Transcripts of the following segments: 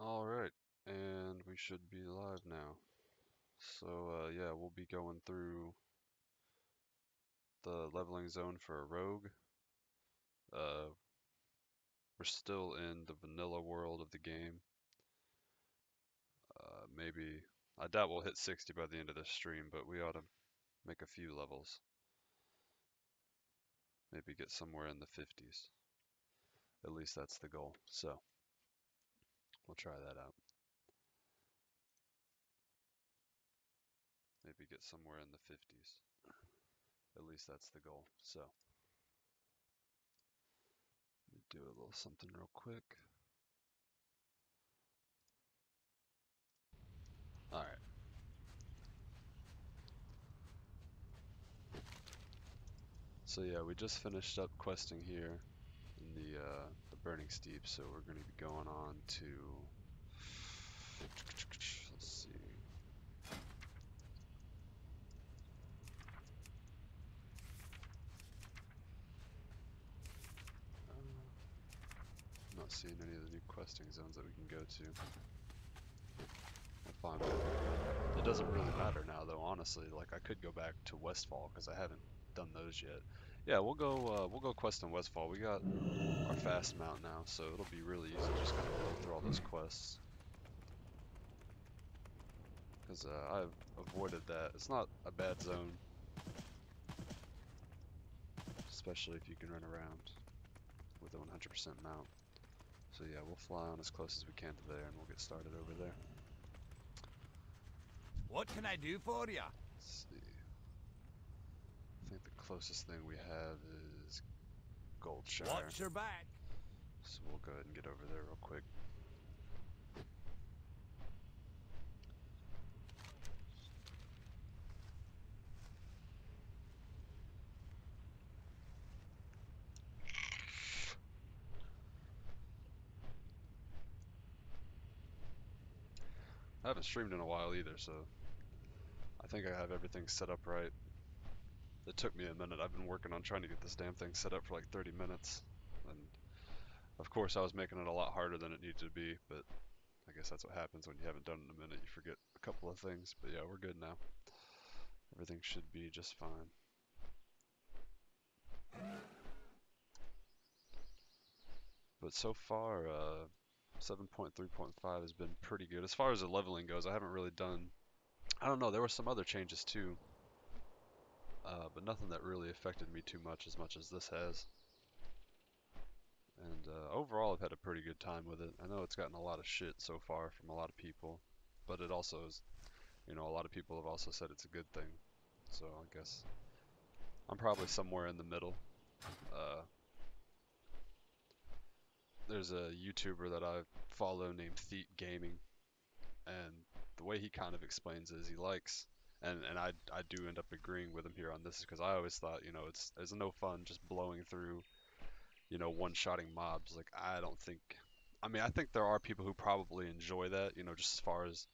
Alright, and we should be live now. So, yeah, we'll be going through the leveling zone for a rogue. Uh, we're still in the vanilla world of the game. Maybe, I doubt we'll hit 60 by the end of this stream, but we ought to make a few levels. Maybe get somewhere in the 50s. At least that's the goal. So, we'll try that out. Maybe get somewhere in the 50s. At least that's the goal. So, let me do a little something real quick. Alright. So yeah, we just finished up questing here in the Burning Steep, so we're going to be going on to, let's see, I'm not seeing any of the new questing zones that we can go to. I'll find one. It doesn't really matter now, though. Honestly, like I could go back to Westfall because I haven't done those yet. Yeah, we'll go quest in Westfall. We got our fast mount now, so it'll be really easy to just kind of blow through all those quests. Because I've avoided that. It's not a bad zone, especially if you can run around with a 100% mount. So yeah, we'll fly on as close as we can to there, and we'll get started over there. What can I do for you? Let's see. I think the closest thing we have is Goldshire. Watch your back. So we'll go ahead and get over there real quick. I haven't streamed in a while either, so I think I have everything set up right. It took me a minute. I've been working on trying to get this damn thing set up for like 30 minutes. And of course I was making it a lot harder than it needed to be, but I guess that's what happens when you haven't done it in a minute. You forget a couple of things, but yeah, we're good now. Everything should be just fine. But so far, 7.3.5 has been pretty good. As far as the leveling goes, I haven't really done, I don't know, there were some other changes too, but nothing that really affected me too much as this has. And overall, I've had a pretty good time with it. I know it's gotten a lot of shit so far from a lot of people, but it also is, you know, a lot of people have also said it's a good thing. So I guess I'm probably somewhere in the middle. Uh, there's a YouTuber that I follow named Theet Gaming, and the way he kind of explains it is he likes, and I do end up agreeing with him here on this because I always thought, you know, there's no fun just blowing through, you know, one-shotting mobs. Like I don't think, I mean, I think there are people who probably enjoy that, you know, just as far as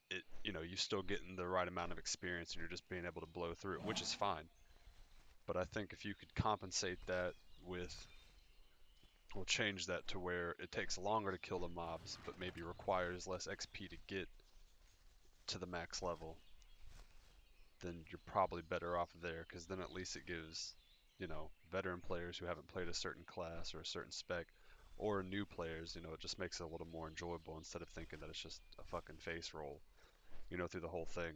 it, you know, you still getting the right amount of experience and you're just being able to blow through it, which is fine. But I think if you could compensate that with, we'll change that to where it takes longer to kill the mobs, but maybe requires less XP to get to the max level, then you're probably better off there because then at least it gives, you know, veteran players who haven't played a certain class or a certain spec or new players, you know, it just makes it a little more enjoyable instead of thinking that it's just a fucking face roll, you know, through the whole thing.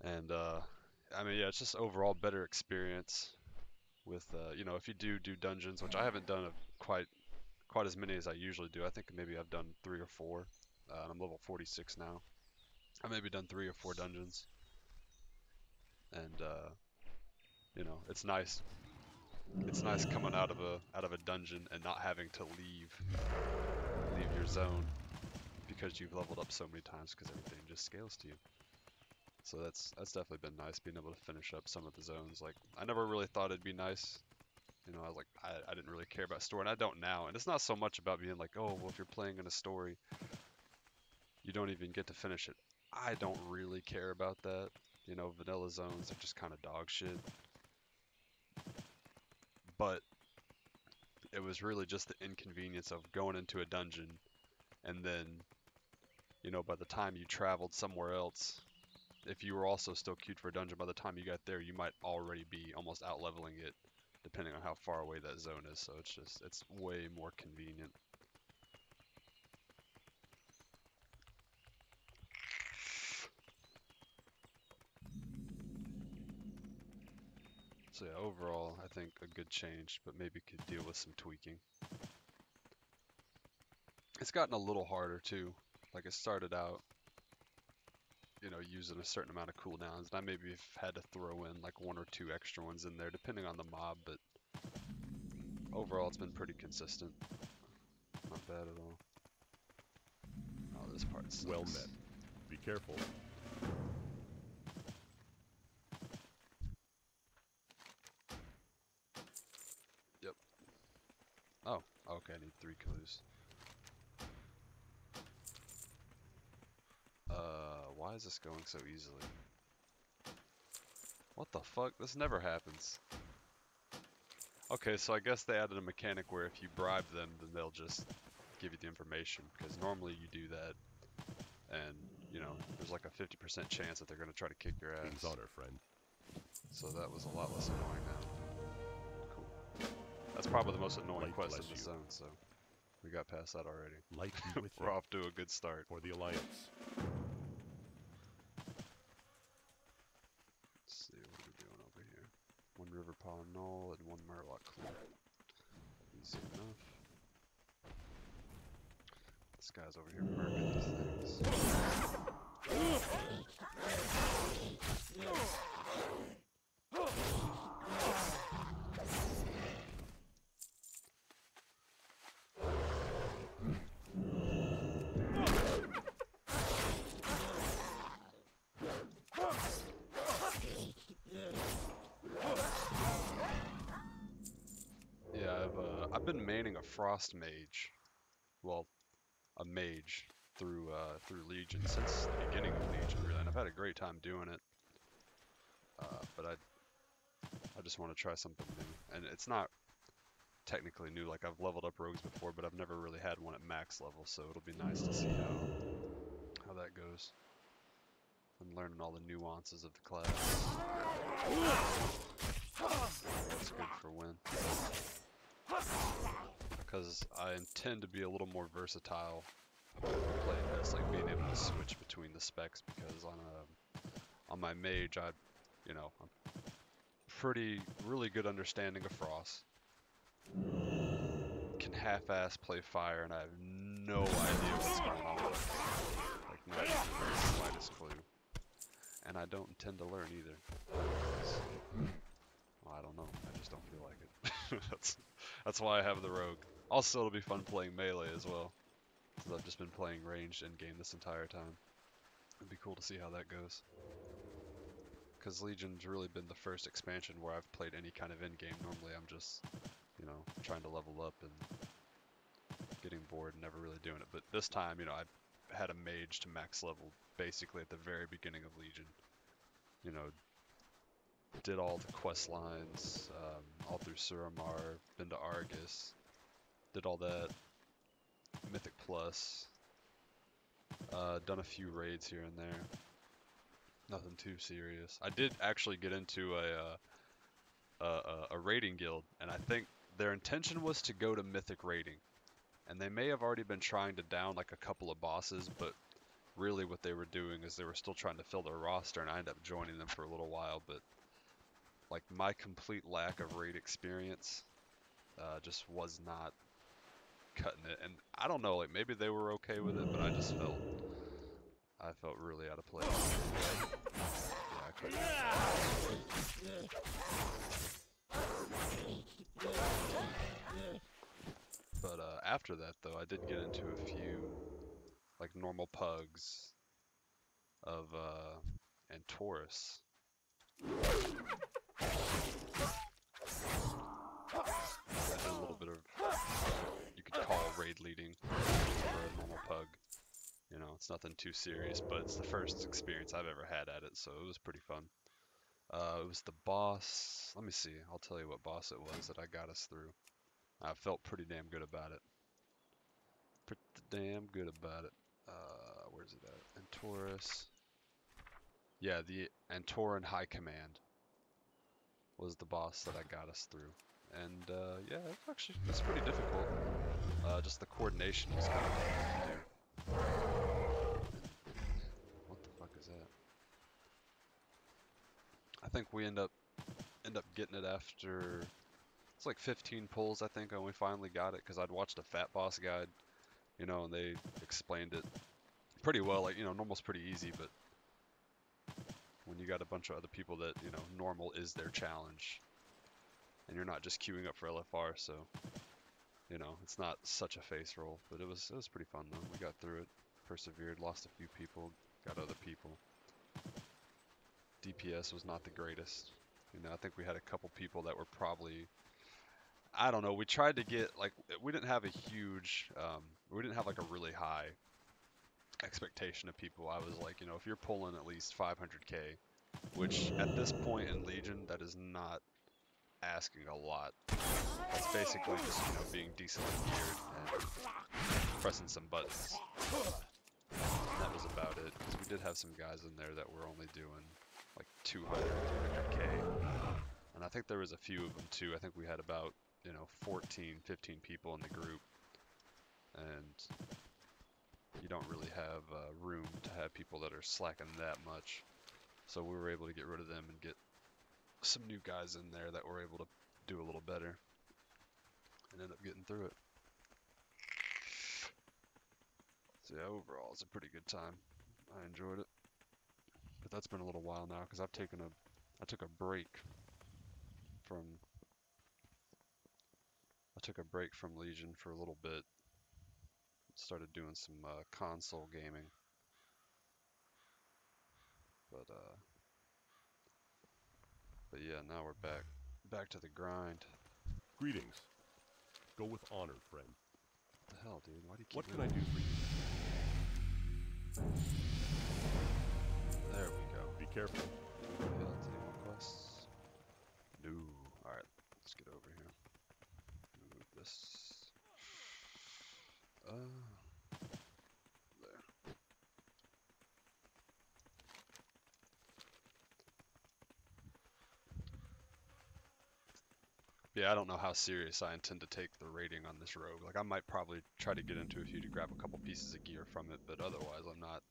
And I mean, yeah, it's just overall better experience with, you know, if you do dungeons, which I haven't done quite as many as I usually do. I think maybe I've done 3 or 4. And I'm level 46 now. I maybe done 3 or 4 dungeons, and you know, it's nice. It's nice coming out of a dungeon and not having to leave your zone because you've leveled up so many times because everything just scales to you. So that's definitely been nice being able to finish up some of the zones. Like I never really thought it'd be nice. You know, I was like I didn't really care about story, and I don't now. And it's not so much about being like, oh, well, if you're playing in a story, you don't even get to finish it. I don't really care about that. You know, vanilla zones are just kind of dog shit. But it was really just the inconvenience of going into a dungeon and then, you know, by the time you traveled somewhere else, if you were also still queued for a dungeon, by the time you got there, you might already be almost out leveling it, depending on how far away that zone is. So it's way more convenient. So yeah, overall, I think a good change, but maybe could deal with some tweaking. It's gotten a little harder too. Like it started out, you know, using a certain amount of cooldowns, and I maybe have had to throw in like 1 or 2 extra ones in there, depending on the mob, but overall it's been pretty consistent. Not bad at all. Oh, this part sucks. Well met. Be careful. Yep. Oh, okay, I need 3 clues. Why is this going so easily? What the fuck? This never happens. Okay, so I guess they added a mechanic where if you bribe them, then they'll just give you the information, because normally you do that, and, you know, there's like a 50% chance that they're going to try to kick your ass. King's honor, friend. So that was a lot less annoying now. Cool. That's probably the most annoying Light quest in bless the you. zone, so we got past that already. Light be with We're you. off to a good start. For the Alliance. Let's see what we're doing over here. 1 River Paw Knoll and 1 Murloc Clue. Easy enough. This guy's over here murking these things. Yeah, I've been maining a Frost Mage. Well, a mage through Legion since the beginning of Legion, really, and I've had a great time doing it. But I just want to try something new, and it's not technically new. Like I've leveled up rogues before, but I've never really had one at max level, so it'll be nice to see how that goes. I'm learning all the nuances of the class. That's good for win. Because I intend to be a little more versatile playing this, like being able to switch between the specs, because on my mage, I'm really good understanding of Frost. Can half-ass play fire, and I have no idea what's going on with it. Like not even the slightest clue. And I don't intend to learn either. Well, I don't know. I just don't feel like it. That's why I have the rogue. Also, it'll be fun playing melee as well, because I've just been playing ranged in-game this entire time. It'd be cool to see how that goes. Because Legion's really been the first expansion where I've played any kind of in-game. Normally I'm just, you know, trying to level up and getting bored and never really doing it. But this time, you know, I had a mage to max level basically at the very beginning of Legion. You know, did all the quest lines, all through Suramar, been to Argus, did all that, Mythic Plus, done a few raids here and there. Nothing too serious. I did actually get into a raiding guild, and I think their intention was to go to Mythic raiding, and they may have already been trying to down like a couple of bosses, but really what they were doing is they were still trying to fill their roster, and I ended up joining them for a little while. But like my complete lack of raid experience just was not cutting it, and I don't know, like maybe they were okay with it, but I just felt really out of place. Yeah, I couldn't. But after that, though, I did get into a few like normal pugs of and Taurus. I did a little bit of, you could call raid leading for a normal pug. You know, it's nothing too serious, but it's the first experience I've ever had at it, so it was pretty fun. It was the boss. Let me see. I'll tell you what boss it was that I got us through. I felt pretty damn good about it. Pretty damn good about it. Where's it at? Antorus. Yeah, the Antoran High Command was the boss that I got us through. And yeah, it's pretty difficult. Just the coordination was kind of difficult to do. What the fuck is that? I think we end up getting it after it's like 15 pulls. I think when we finally got it, because I'd watched a Fat Boss guide, you know, and they explained it pretty well. Like, you know, normal's pretty easy, but when you got a bunch of other people that, you know, normal is their challenge, and you're not just queuing up for LFR, so, you know, it's not such a face roll. But it was pretty fun though. We got through it, persevered, lost a few people, got other people. DPS was not the greatest. You know, I think we had a couple people that were probably, I don't know, we tried to get, like, we didn't have a huge, we didn't have like a really high expectation of people. I was like, you know, if you're pulling at least 500k, which at this point in Legion, that is not asking a lot. That's basically just, you know, being decently geared and pressing some buttons. And that was about it, because we did have some guys in there that were only doing like 200, 300k. And I think there was a few of them too. I think we had about, you know, 14, 15 people in the group. And you don't really have room to have people that are slacking that much. So we were able to get rid of them and get some new guys in there that were able to do a little better. And end up getting through it. So yeah, overall it's a pretty good time. I enjoyed it. But that's been a little while now, because I took a break from Legion for a little bit. Started doing some console gaming. But yeah, now we're back to the grind. Greetings. Go with honor, friend. What the hell, dude? Why do you keep What can I do for you? There we go. Be careful. Yeah, any more quests? No. Alright, let's get over here. Move this. There. Yeah, I don't know how serious I intend to take the rating on this rogue. Like, I might probably try to get into a few to grab a couple pieces of gear from it, but otherwise I'm not.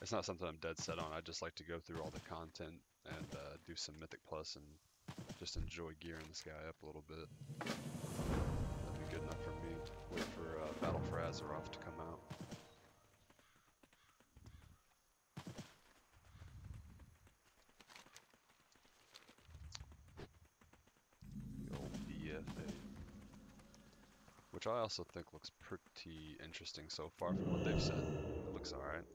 It's not something I'm dead set on. I just like to go through all the content and do some Mythic Plus and just enjoy gearing this guy up a little bit. That'd be good enough for me. Wait for Battle for Azeroth to come out. The old BFA. Which I also think looks pretty interesting so far from what they've said. It looks alright.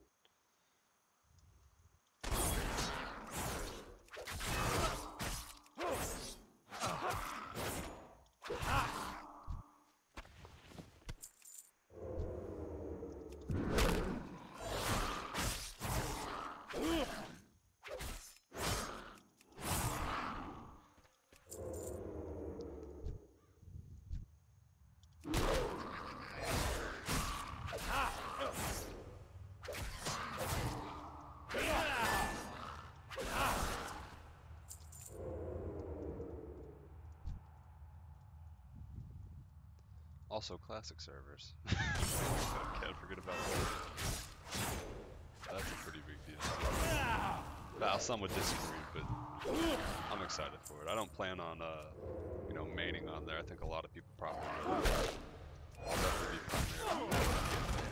Also, classic servers. Can't forget about that. That's a pretty big deal. Now, some would disagree, but I'm excited for it. I don't plan on, you know, maining on there. I think a lot of people probably will. I'll definitely be playing there.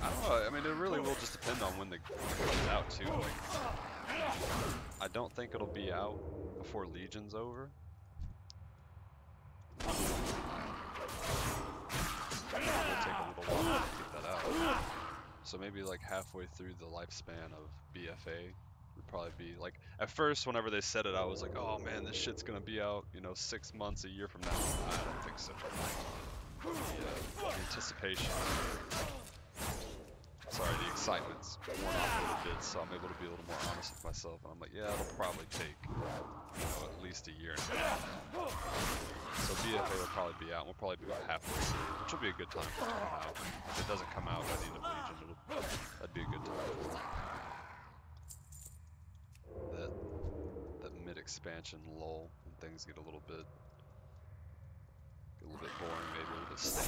I don't know. I mean, it really will just depend on when it comes out too. Like, I don't think it'll be out before Legion's over. It'll take a little while to get that out. So maybe like halfway through the lifespan of BFA would probably be like, at first whenever they said it, I was like, oh man, this shit's gonna be out, you know, 6 months, a year from now. I don't think so. The anticipation, sorry, the excitement's worn off a little bit, so I'm able to be a little more honest with myself, and I'm like, yeah, it'll probably take, you know, at least a year and a half. So BFA will probably be out. We'll probably be about halfway through, which will be a good time for it to come out. If it doesn't come out by the end of Legion, that'd be a good time for it. That mid-expansion lull when things get a little bit boring, maybe a little bit stale.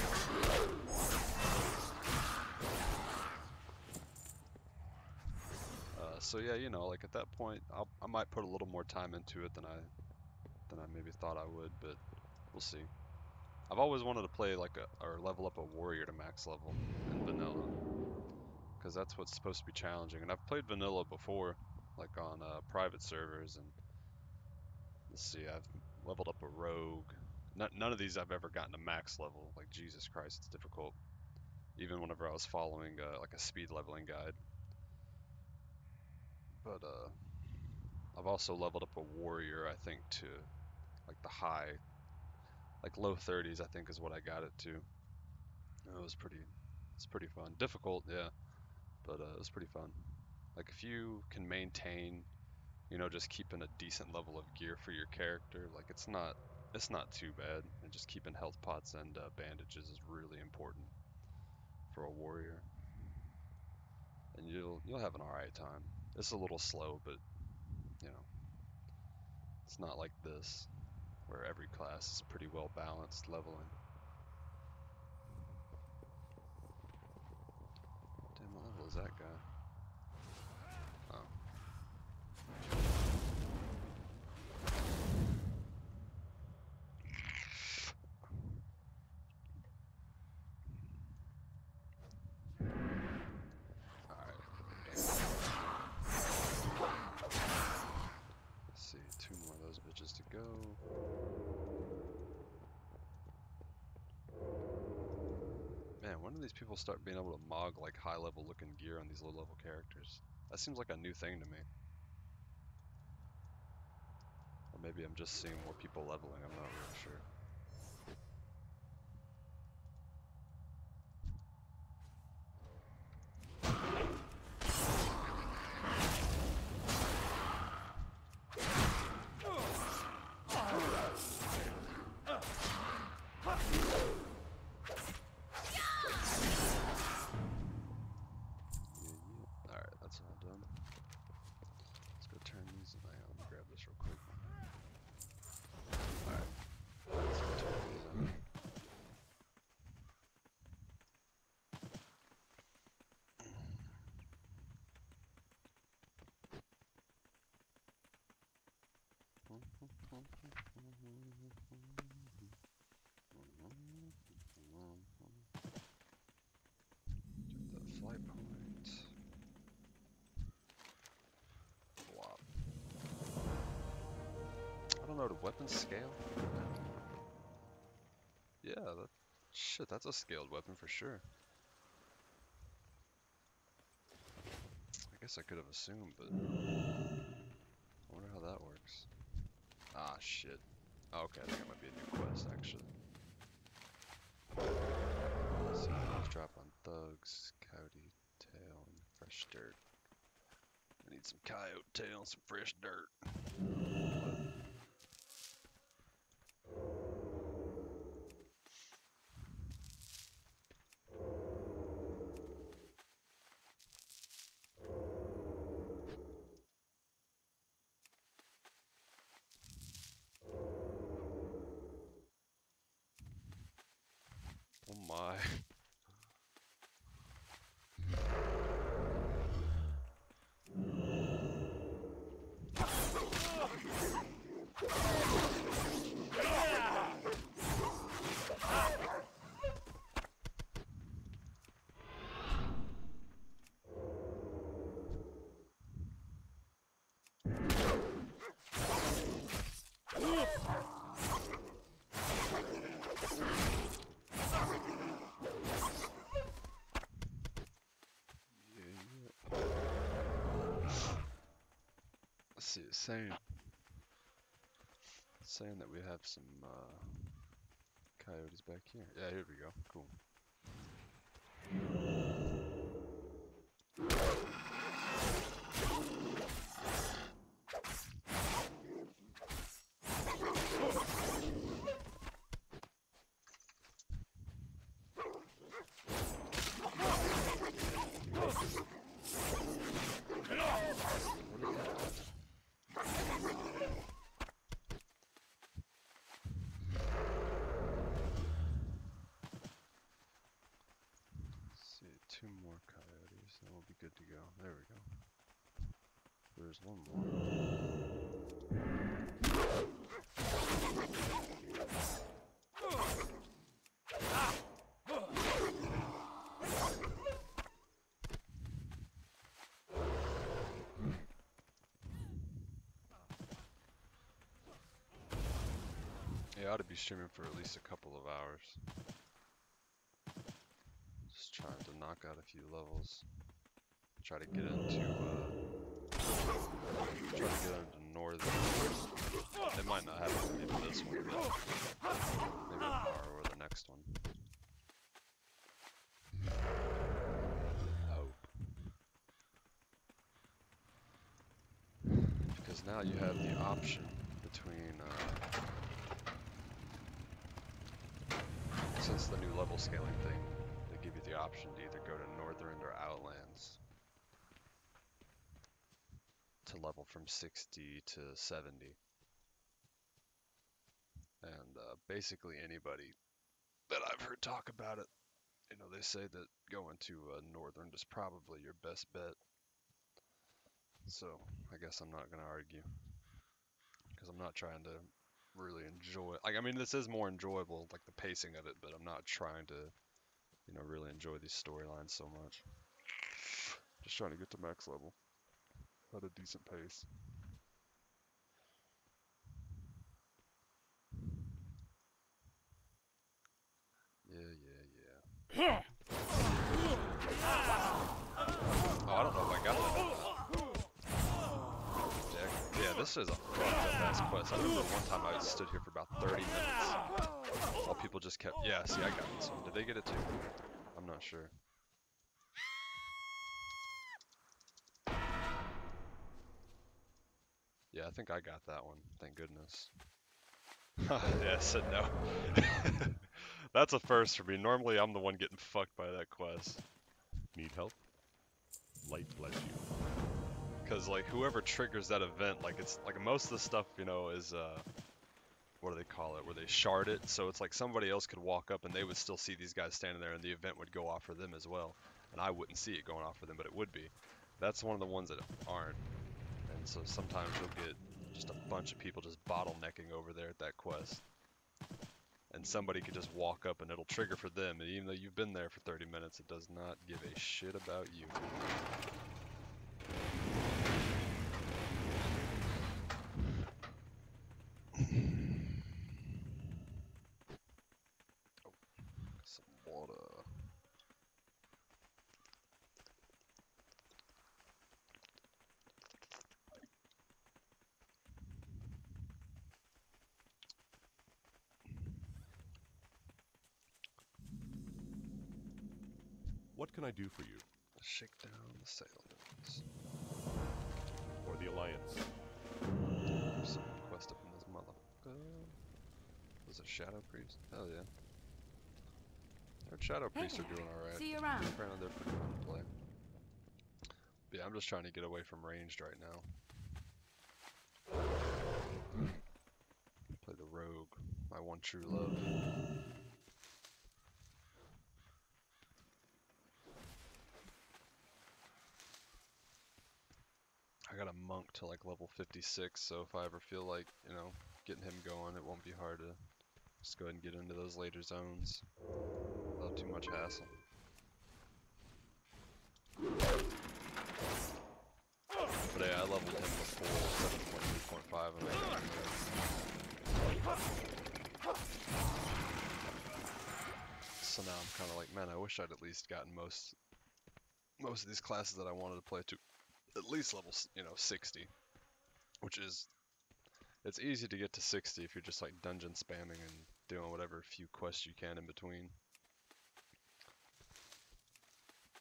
So yeah, you know, like at that point, I might put a little more time into it than I maybe thought I would, but we'll see. I've always wanted to play like or level up a warrior to max level in vanilla, because that's what's supposed to be challenging. And I've played vanilla before, like on private servers, and let's see, I've leveled up a rogue. None of these I've ever gotten to max level. Like Jesus Christ, it's difficult. Even whenever I was following like a speed leveling guide. But I've also leveled up a warrior, I think, to like the high, like low 30s, I think is what I got it to. It's pretty fun. Difficult, yeah, but it was pretty fun. Like if you can maintain, you know, just keeping a decent level of gear for your character, like it's not too bad. And just keeping health pots and bandages is really important for a warrior. And you'll have an alright time. It's a little slow, but you know, it's not like this where every class is pretty well balanced leveling. Damn, what level is that guy? Oh. Two more of those bitches to go. Man, when do these people start being able to mog like high level looking gear on these low level characters? That seems like a new thing to me. Or maybe I'm just seeing more people leveling, I'm not really sure. Get that flight point. Flop. I don't know, do weapons scale? Yeah, shit, that's a scaled weapon for sure. I guess I could have assumed, but I wonder how that works. Ah, shit. Oh, okay, I think it might be a new quest, actually. Let's see, drop on thugs, coyote tail, and fresh dirt. I need some coyote tail and some fresh dirt. Oh my. Let's see, it's saying that we have some coyotes back here. Yeah, here we go. Cool. 2 more coyotes, and we'll be good to go. There we go. There's one more. Yeah, I ought to be streaming for at least a couple of hours. Just trying to knock out a few levels. Try to get into Northern. It might not happen maybe this one, but maybe tomorrow or the next one. Hope. Because now you have the option between since the new level scaling thing, they give you the option to either go to Northrend or Outlands to level from 60 to 70. And basically anybody that I've heard talk about it, you know, they say that going to Northrend is probably your best bet. So I guess I'm not going to argue, because I'm not trying to really enjoy, like, I mean, this is more enjoyable, like the pacing of it, but I'm not trying to, you know, really enjoy these storylines so much. Just trying to get to max level at a decent pace. Yeah. Oh, I don't know if I got that. Yeah, this is a fucked up ass quest. I remember one time I stood here for about 30 minutes while people just kept. Yeah, see, I got this one. Did they get it too? I'm not sure. Yeah, I think I got that one. Thank goodness. Yeah, I said no. That's a first for me. Normally, I'm the one getting fucked by that quest. Need help? Light bless you. Because, like, whoever triggers that event, like, it's, like, most of the stuff, you know, is, what do they call it, where they shard it, so it's like somebody else could walk up and they would still see these guys standing there and the event would go off for them as well. And I wouldn't see it going off for them, but it would be. That's one of the ones that aren't. And so sometimes you'll get just a bunch of people just bottlenecking over there at that quest. And somebody could just walk up and it'll trigger for them, and even though you've been there for 30 minutes, it does not give a shit about you. Oh, some water. What can I do for you? Shake down the sailors. Or the Alliance? Some quest up in this motherfucker. Was it Shadow Priest? Hell yeah. Our Shadow Priests are doing alright. See you around. Apparently they're pretty fun to play. But yeah, I'm just trying to get away from ranged right now. Play the rogue, my one true love. I got a monk to like level 56, so if I ever feel like, you know, getting him going, it won't be hard to just go ahead and get into those later zones without too much hassle. But yeah, I leveled him before 7.3.5 and I got him. So now I'm kind of like, man, I wish I'd at least gotten most of these classes that I wanted to play to at least level, you know, 60, which is, it's easy to get to 60 if you're just like dungeon spamming and doing whatever few quests you can in between.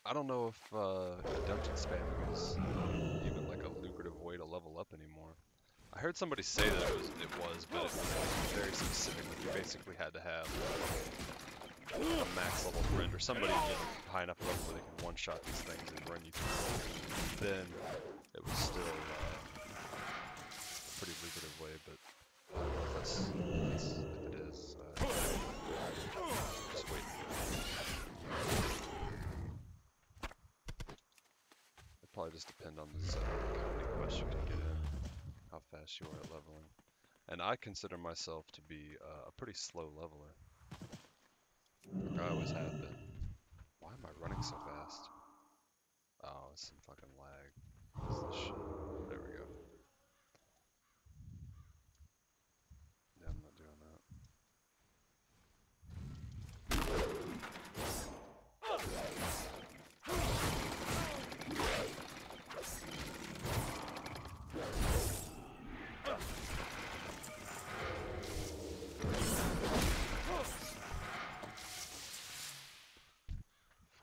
I don't know if dungeon spamming is even like a lucrative way to level up anymore. I heard somebody say that it was, but it was very specific. You basically had to have a max level friend or somebody high enough level where they can one-shot these things and run you through. Then it was still a pretty lucrative way, but I don't know if if it is. Just wait. probably just depend on the zone, how many quests you can get in, how fast you are at leveling. And I consider myself to be a pretty slow leveler. Like I always have been. Why am I running so fast? Oh, it's some fucking lag. What's this shit? There we go. Yeah, I'm not doing that.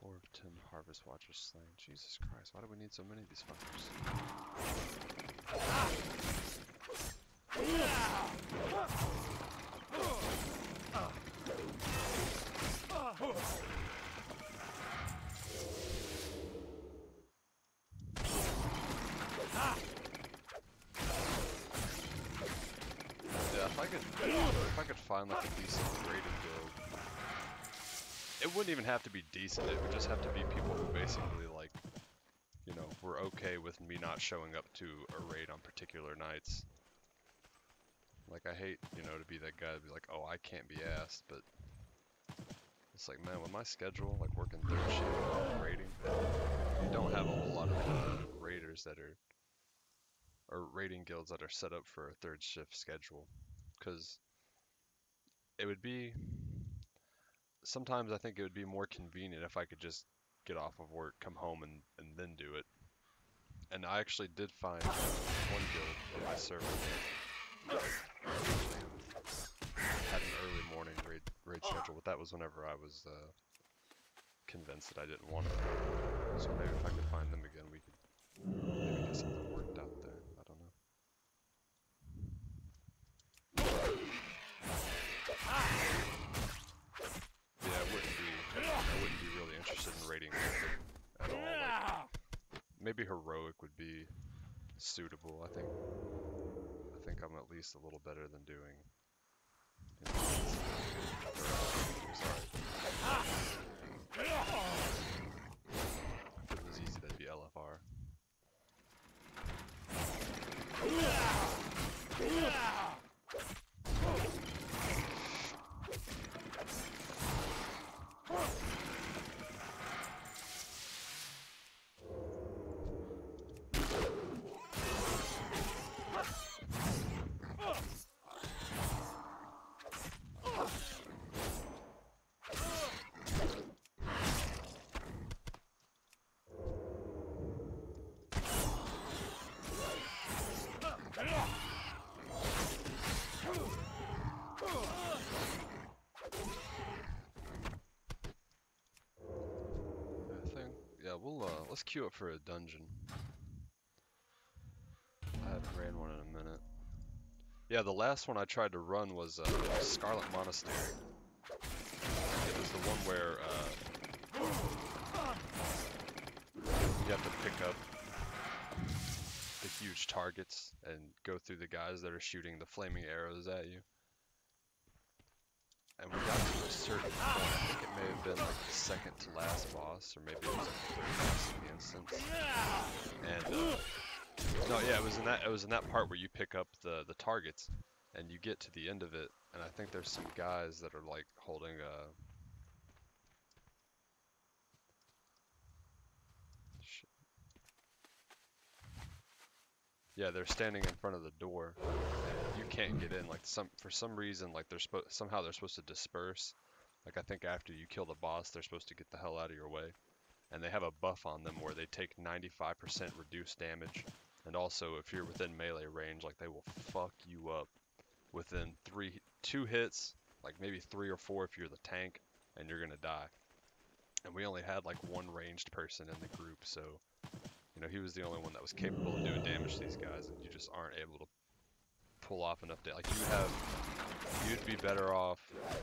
4 of 10 Harvest Watchers slain. Jesus Christ, why do we need so many of these fuckers? Yeah, if I could find like a decent raiding guild, it wouldn't even have to be decent, it would just have to be people who basically like, you know, were okay with me not showing up to a raid on particular nights. Like I hate, you know, to be that guy to be like, oh, I can't be asked, but it's like, man, with my schedule, like working third shift, raiding, you don't have a whole lot of raiders that are, or raiding guilds that are set up for a third shift schedule, because it would be, sometimes I think it would be more convenient if I could just get off of work, come home, and then do it. And I actually did find one guild on my server that had an early morning raid schedule, but that was whenever I was convinced that I didn't want it. So maybe if I could find them again, we could maybe get something worked out there. I don't know. Yeah, I wouldn't be really interested in raiding at all. Like, maybe heroic would be suitable. I think I'm at least a little better than doing. You know, if it was easy, that'd be LFR. Yeah, let's queue up for a dungeon. I haven't ran one in a minute. Yeah, the last one I tried to run was Scarlet Monastery. It was the one where you have to pick up the huge targets and go through the guys that are shooting the flaming arrows at you. And we got to a certain point, I think it may have been like the second to last boss, or maybe it was like the third boss in the instance. And no, yeah, it was in that part where you pick up the targets, and you get to the end of it, and I think there's some guys that are like holding a. Yeah, they're standing in front of the door, and you can't get in. Like for some reason, like somehow they're supposed to disperse. Like I think after you kill the boss, they're supposed to get the hell out of your way. And they have a buff on them where they take 95% reduced damage. And also, if you're within melee range, like they will fuck you up within 2 hits, like maybe 3 or 4 if you're the tank, and you're gonna die. And we only had like one ranged person in the group, so. You know, he was the only one that was capable of doing damage to these guys, and you just aren't able to pull off enough damage. Like, you'd be better off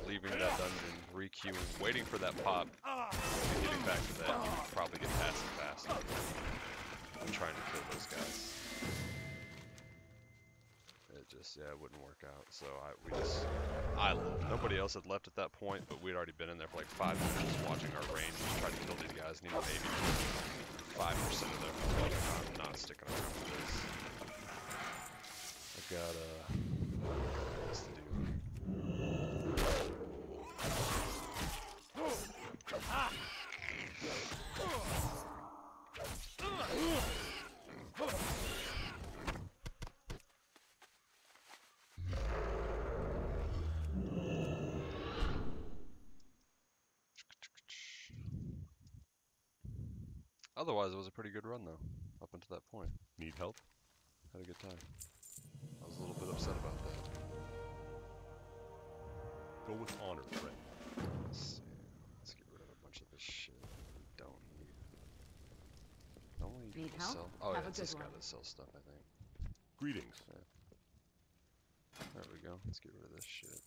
leaving that dungeon, re-queuing, waiting for that pop, and getting back to that. You would probably get past it faster than trying to kill those guys. it wouldn't work out. So I left. Nobody else had left at that point, but we'd already been in there for like 5 minutes watching our range try to kill these guys, and even maybe 5% of them. Like, I'm not sticking around for this. I got this to do. Otherwise, it was a pretty good run, though, up until that point. Need help? Had a good time. I was a little bit upset about that. Go with honor, friend. Let's see. Let's get rid of a bunch of this shit we don't need. Don't we Need people help? sell? Oh, Have yeah, a it's this good guy one. that sells stuff, I think. Greetings. There we go. Let's get rid of this shit.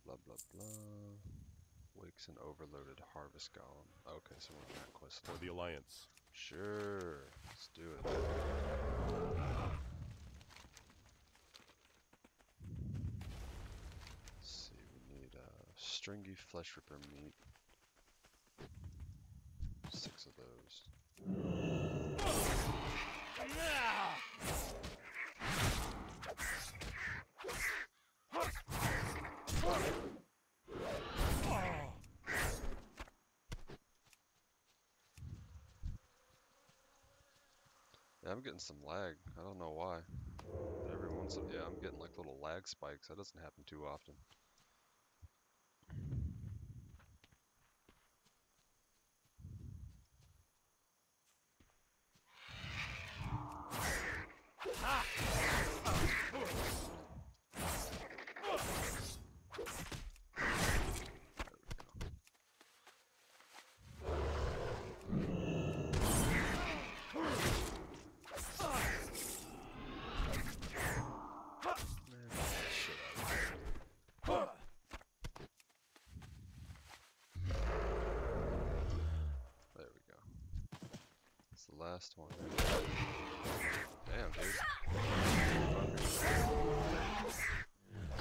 Blah, blah, blah. Wakes an overloaded harvest golem. Okay, so we're on that quest. For the Alliance. Sure. Let's do it. Let's see, we need stringy flesh ripper meat. 6 of those. Yeah, I'm getting some lag. I don't know why. But every once in yeah, I'm getting like little lag spikes. That doesn't happen too often. Last one. Damn, dude.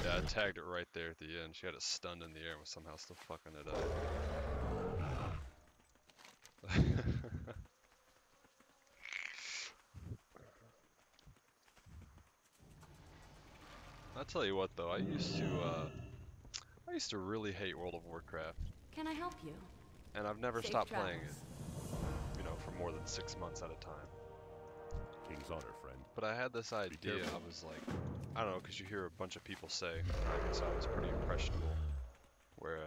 Yeah, I tagged it right there at the end. She had it stunned in the air and was somehow still fucking it up. I'll tell you what though, I used to really hate World of Warcraft. Can I help you? And I've never Safe stopped travels. playing it. You know, for more than 6 months at a time. King's honor, friend. But I had this idea, careful. I was like, I don't know, because you hear a bunch of people say, I guess I was pretty impressionable, where,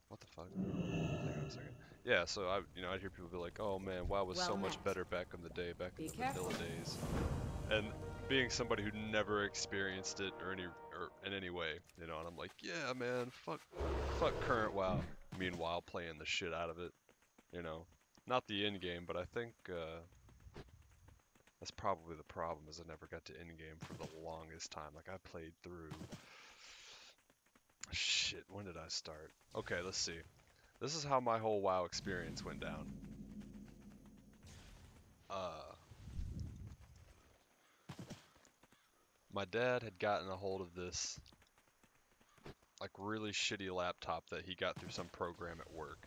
what the fuck? Hang on a second. Yeah, so I'd hear people be like, oh man, WoW was so Well much met. better back in the day, back in Be the careful. vanilla days. And being somebody who never experienced it or in any way, and I'm like, yeah man, fuck current WoW. Meanwhile, playing the shit out of it, Not the end game, but I think, that's probably the problem, is I never got to end game for the longest time. Like, I played through... Shit, when did I start? Okay, let's see. This is how my whole WoW experience went down. My dad had gotten a hold of this, like, really shitty laptop that he got through some program at work.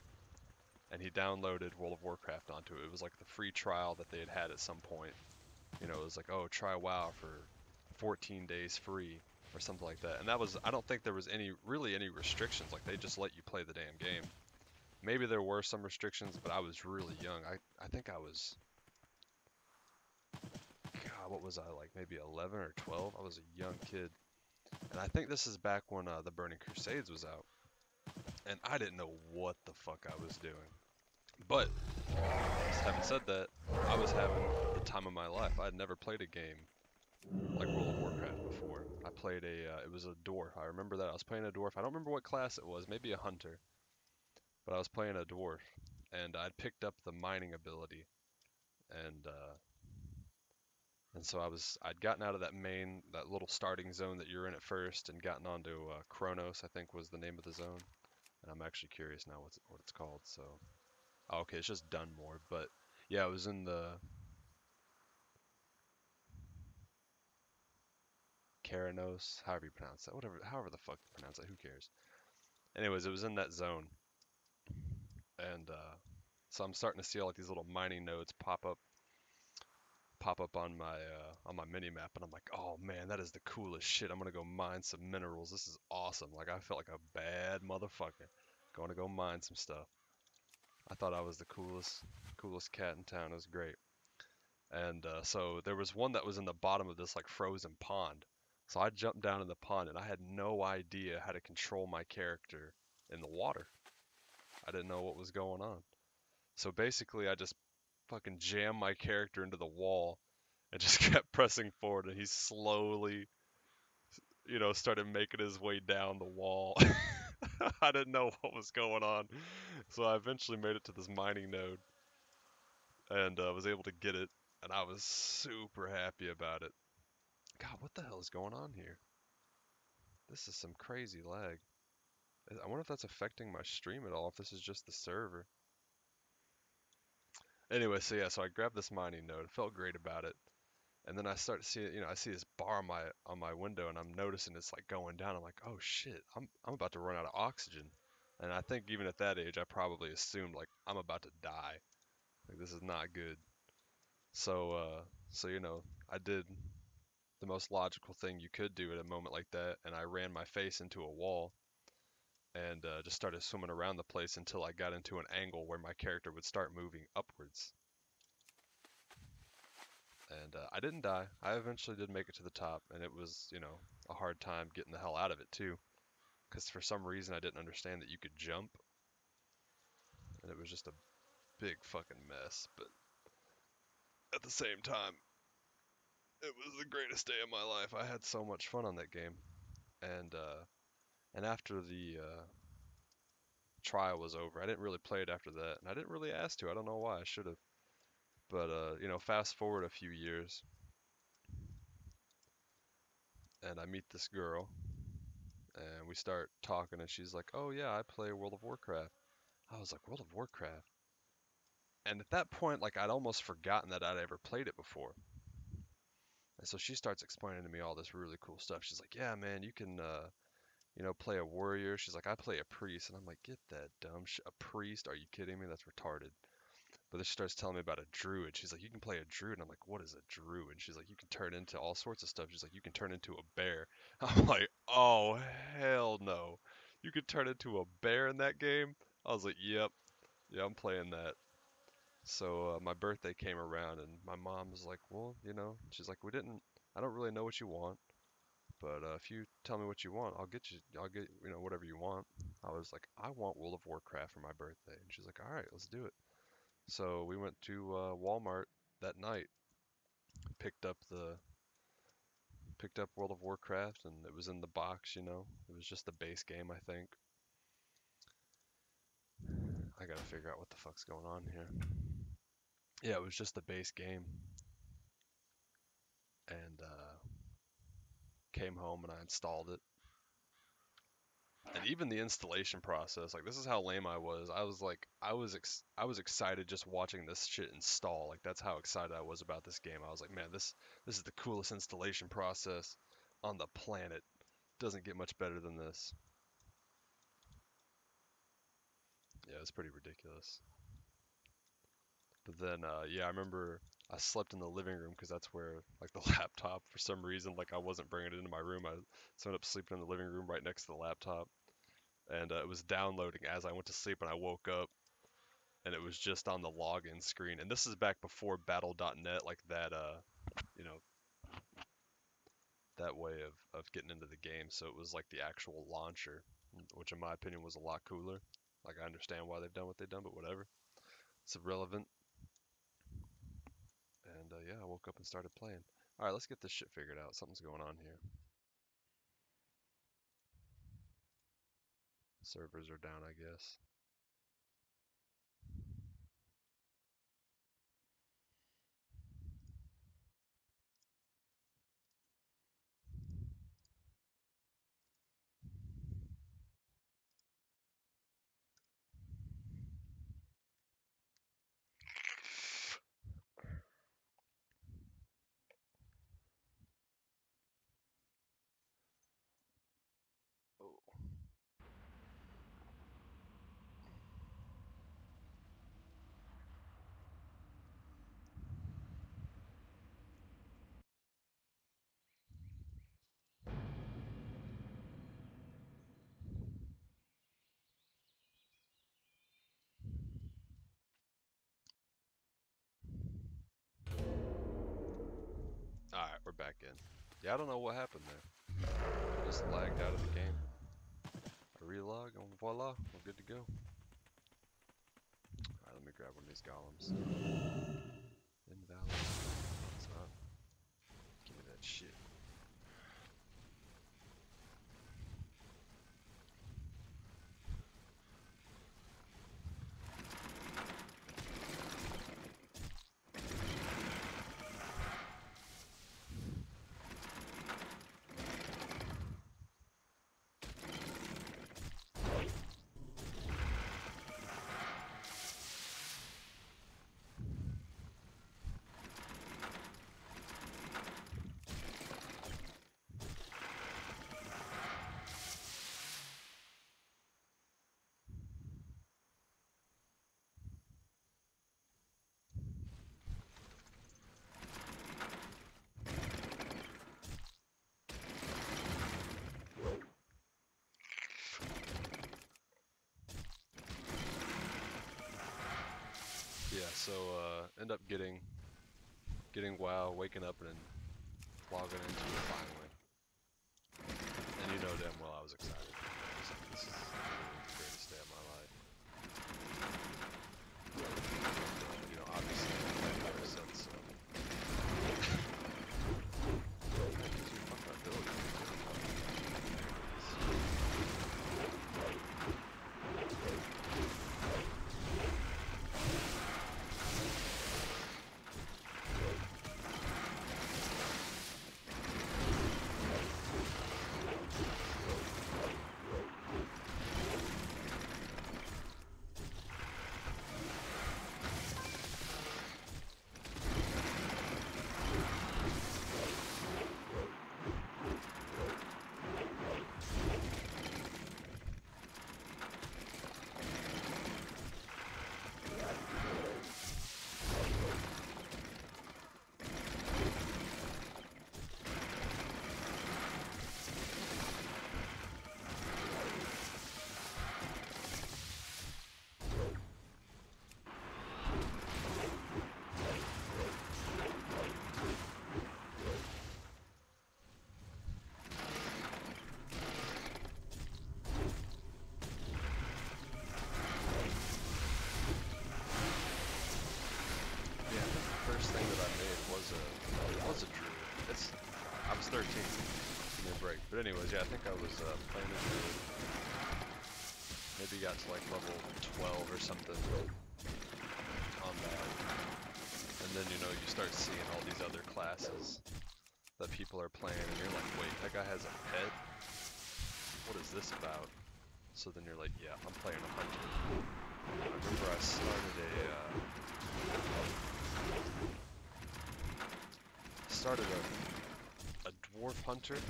And he downloaded World of Warcraft onto it. It was like the free trial that they had at some point. It was like, oh, try WoW for 14 days free or something like that. And that was, I don't think there was really any restrictions. Like, they just let you play the damn game. Maybe there were some restrictions, but I was really young. I think I was, God, what was I, like maybe 11 or 12? I was a young kid. And I think this is back when the Burning Crusades was out. And I didn't know what the fuck I was doing. But, just having said that, I was having the time of my life. I had never played a game like World of Warcraft before. I played it was a dwarf. I remember that. I was playing a dwarf. I don't remember what class it was, maybe a hunter. But I was playing a dwarf, and I'd picked up the mining ability. And so I'd gotten out of that little starting zone that you're in at first, and gotten onto Kronos, I think was the name of the zone. And I'm actually curious now what it's called, so... Oh, okay, it's just Dunmore, but Yeah, it was in the Keranos, however you pronounce that, whatever, however the fuck you pronounce that, who cares? Anyways, it was in that zone, and so I'm starting to see all like these little mining nodes pop up on my mini map, and I'm like, oh man, that is the coolest shit. I'm gonna go mine some minerals. This is awesome. Like I felt like a bad motherfucker going to go mine some stuff. I thought I was the coolest cat in town. It was great. And so there was one that was in the bottom of this like frozen pond. So I jumped down in the pond and I had no idea how to control my character in the water. I didn't know what was going on. So basically I just fucking jammed my character into the wall and just kept pressing forward, and he slowly, started making his way down the wall. I didn't know what was going on. So I eventually made it to this mining node and was able to get it, and I was super happy about it. God, what the hell is going on here? This is some crazy lag. I wonder if that's affecting my stream at all, if this is just the server. Anyway, so yeah, so I grabbed this mining node, felt great about it, and then I start to see, I see this bar on my window, and I'm noticing it's like going down. I'm like, oh shit, I'm about to run out of oxygen. And I think even at that age, I probably assumed like I'm about to die. Like this is not good. So I did the most logical thing you could do at a moment like that, and I ran my face into a wall and just started swimming around the place until I got into an angle where my character would start moving upwards. And I didn't die. I eventually did make it to the top, and it was, a hard time getting the hell out of it too, because for some reason I didn't understand that you could jump, and it was just a big fucking mess. But at the same time, it was the greatest day of my life. I had so much fun on that game, and after the trial was over, I didn't really play it after that, and I didn't really ask to. I don't know why. I should have. But fast forward a few years, and I meet this girl, and we start talking, and she's like, "Oh yeah, I play World of Warcraft." I was like, "World of Warcraft?" And at that point, like I'd almost forgotten that I'd ever played it before. And so she starts explaining to me all this really cool stuff. She's like, "Yeah, man, you can, play a warrior." She's like, "I play a priest," and I'm like, "Get that dumb shit. A priest? Are you kidding me? That's retarded." But then she starts telling me about a druid. She's like, "You can play a druid." And I'm like, "What is a druid?" She's like, "You can turn into all sorts of stuff." She's like, "You can turn into a bear." I'm like, "Oh, hell no. You could turn into a bear in that game?" I was like, "Yep. Yeah, I'm playing that." So my birthday came around, and my mom was like, "Well, she's like, I don't really know what you want, but if you tell me what you want, I'll get, whatever you want." I was like, "I want World of Warcraft for my birthday." And she's like, "All right, let's do it." So we went to Walmart that night, picked up the picked up World of Warcraft, and it was in the box. It was just the base game, I think. I gotta figure out what the fuck's going on here. Yeah, it was just the base game, and came home and I installed it. And even the installation process, like this is how lame I was. I was like, I was excited just watching this shit install. Like that's how excited I was about this game. I was like, man, this is the coolest installation process on the planet. Doesn't get much better than this. Yeah, it's pretty ridiculous. But then, yeah, I remember I slept in the living room because that's where, like, the laptop, for some reason, like, I wasn't bringing it into my room. I ended up sleeping in the living room right next to the laptop. And it was downloading as I went to sleep, and I woke up, and it was just on the login screen. And this is back before Battle.net, like you know, that way of getting into the game. So it was like the actual launcher, which in my opinion was a lot cooler. Like, I understand why they've done what they've done, but whatever. It's irrelevant. And yeah, I woke up and started playing. All right, let's get this shit figured out. Something's going on here. Servers are down, I guess. back in. Yeah, I don't know what happened there. I just lagged out of the game. I relog, and voila, we're good to go. Alright, let me grab one of these golems. Invalid. It's not. Give me that shit. Yeah, so end up getting WoW, waking up and then logging into it finally. And you know damn well I was excited. This is literally the greatest day of my life. You know, obviously I've played ever since, so. Fuck that ability. I was 13, mid-break. But anyways, yeah, I think I was playing a druid. Maybe got to like level 12 or something on that. And then, you know, you start seeing all these other classes that people are playing, and you're like, wait, that guy has a pet? What is this about? So then you're like, yeah, I'm playing a hunter. I remember I started a dwarf hunter, and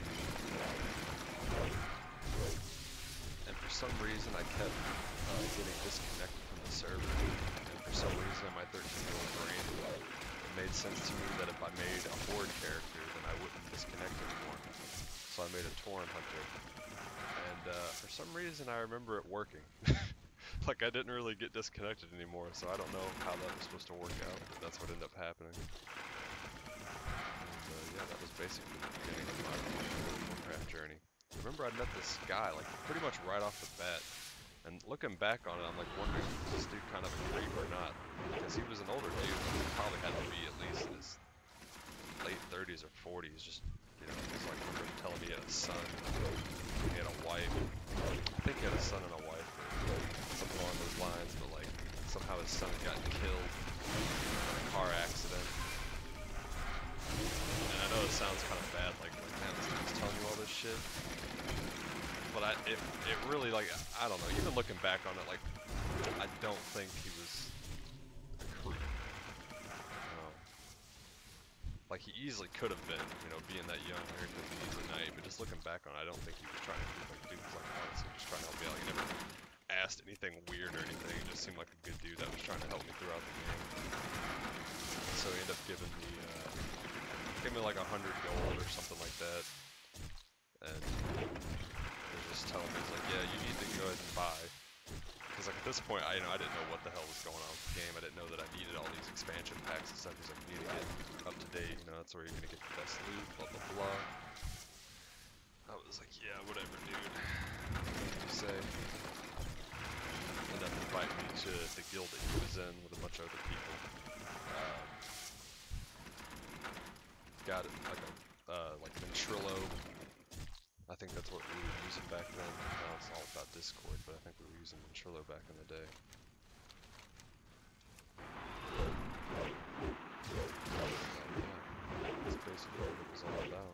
for some reason I kept getting disconnected from the server, and for some reason in my 13-year-old brain it made sense to me that if I made a horde character then I wouldn't disconnect anymore. So I made a Tauren hunter, and for some reason I remember it working. Like I didn't really get disconnected anymore, so I don't know how that was supposed to work out, but that's what ended up happening. And yeah, that was basically the beginning of my Warcraft journey. Remember I met this guy like pretty much right off the bat, and looking back on it, I'm like wondering if this dude kind of a creep or not, because he was an older dude. He probably had to be at least in his late 30s or 40s. Just, you know, he's like, I remember him telling me he had a son, he had a wife. I think he had a son and a wife, or something along those lines. But like somehow his son got killed in a car accident. And I know it sounds kind of bad, like man, this dude's telling you all this shit. But it really, like, I don't know, even looking back on it, like, I don't think he was a creep. Like, he easily could have been, you know, being that young, married with me tonight, but just looking back on it, I don't think he was trying to creep. Like, dude was, like, honestly just trying to help me out. He never asked anything weird or anything. He just seemed like a good dude that was trying to help me throughout the game. So he ended up giving me like 100 gold or something like that. And he was just telling me, he's like, yeah, you need to go ahead and buy. Because like at this point, I didn't know what the hell was going on with the game. I didn't know that I needed all these expansion packs and stuff because I needed to get up to date. That's where you're gonna get the best loot, blah blah blah. I was like, yeah, whatever, dude. What do you say? Ended up inviting me to the guild that he was in with a bunch of other people. Got it like Ventrilo. I think that's what we were using back then. Now it's all about Discord, but I think we were using Ventrilo back in the day. Yeah, that's basically what it was all about.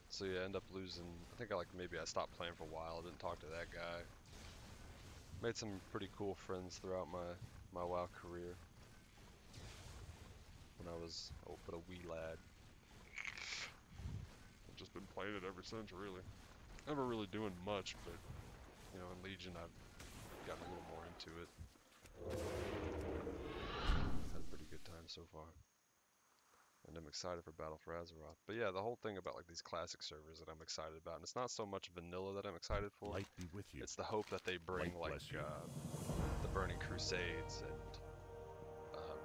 So yeah, I end up losing. I think maybe I stopped playing for a while. I didn't talk to that guy. Made some pretty cool friends throughout my WoW career. When I was but a wee lad. I've just been playing it ever since, really. Never really doing much, but in Legion I've gotten a little more into it. Had a pretty good time so far. And I'm excited for Battle for Azeroth. But yeah, the whole thing about these classic servers that I'm excited about, and it's not so much vanilla that I'm excited for. Light be with you. It's the hope that they bring the Burning Crusades and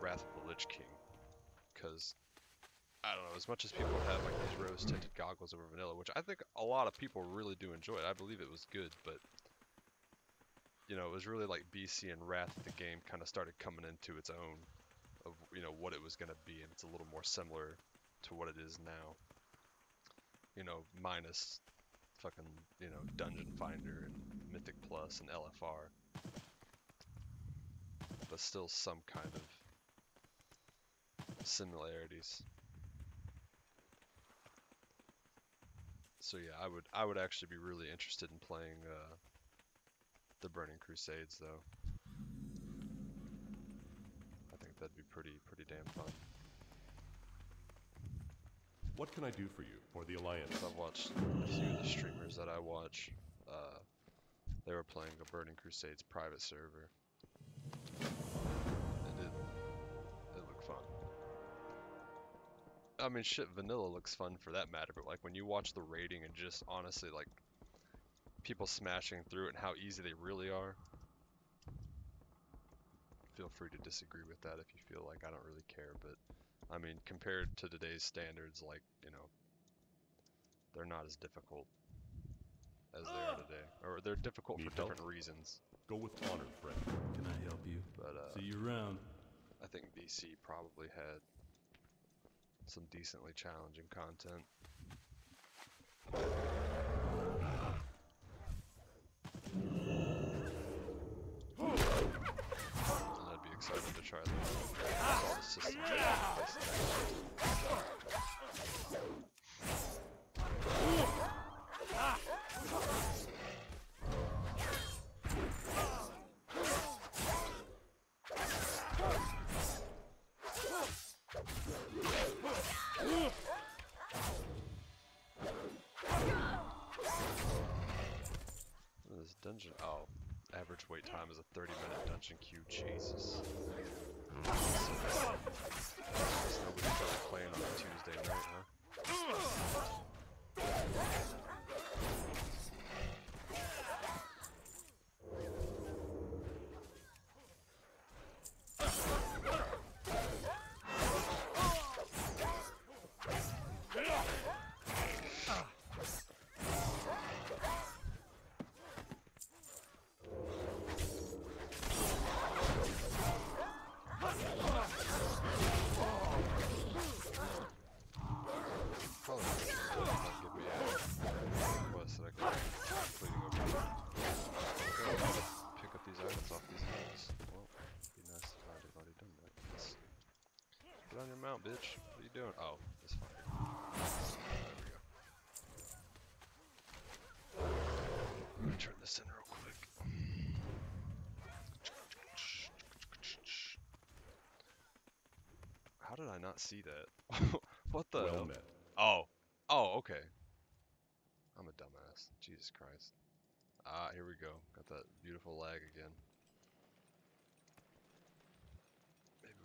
Wrath of the Lich King. Because I don't know, as much as people have these rose-tinted goggles over vanilla, which I think a lot of people really do enjoy it. I believe it was good, but it was really BC and Wrath that the game kind of started coming into its own of what it was going to be, and it's a little more similar to what it is now. Minus fucking Dungeon Finder and Mythic Plus and LFR, but still some kind of similarities. So yeah, I would actually be really interested in playing the Burning Crusades though. I think that'd be pretty damn fun. What can I do for you, for the Alliance? I've watched a few of the streamers that I watch. They were playing a Burning Crusades private server. It looked fun. I mean, shit, vanilla looks fun for that matter, but when you watch the rating and just honestly people smashing through it and how easy they really are, feel free to disagree with that if you feel like I don't really care, but I mean, compared to today's standards, they're not as difficult as they are today, or they're difficult for different reasons. Go with honor, friend. Can I help you? But see you around. I think BC probably had some decently challenging content. And I'd be excited to try all the systems they have in place. This dungeon, average wait time is a 30-minute dungeon queue. Jesus. Nobody's really playing on a Tuesday night, huh? Bitch, what are you doing? Oh, it's fine. There we go. Let me turn this in real quick. How did I not see that? What the Well hell? met. Oh, okay. I'm a dumbass. Jesus Christ. Ah, here we go. Got that beautiful lag again.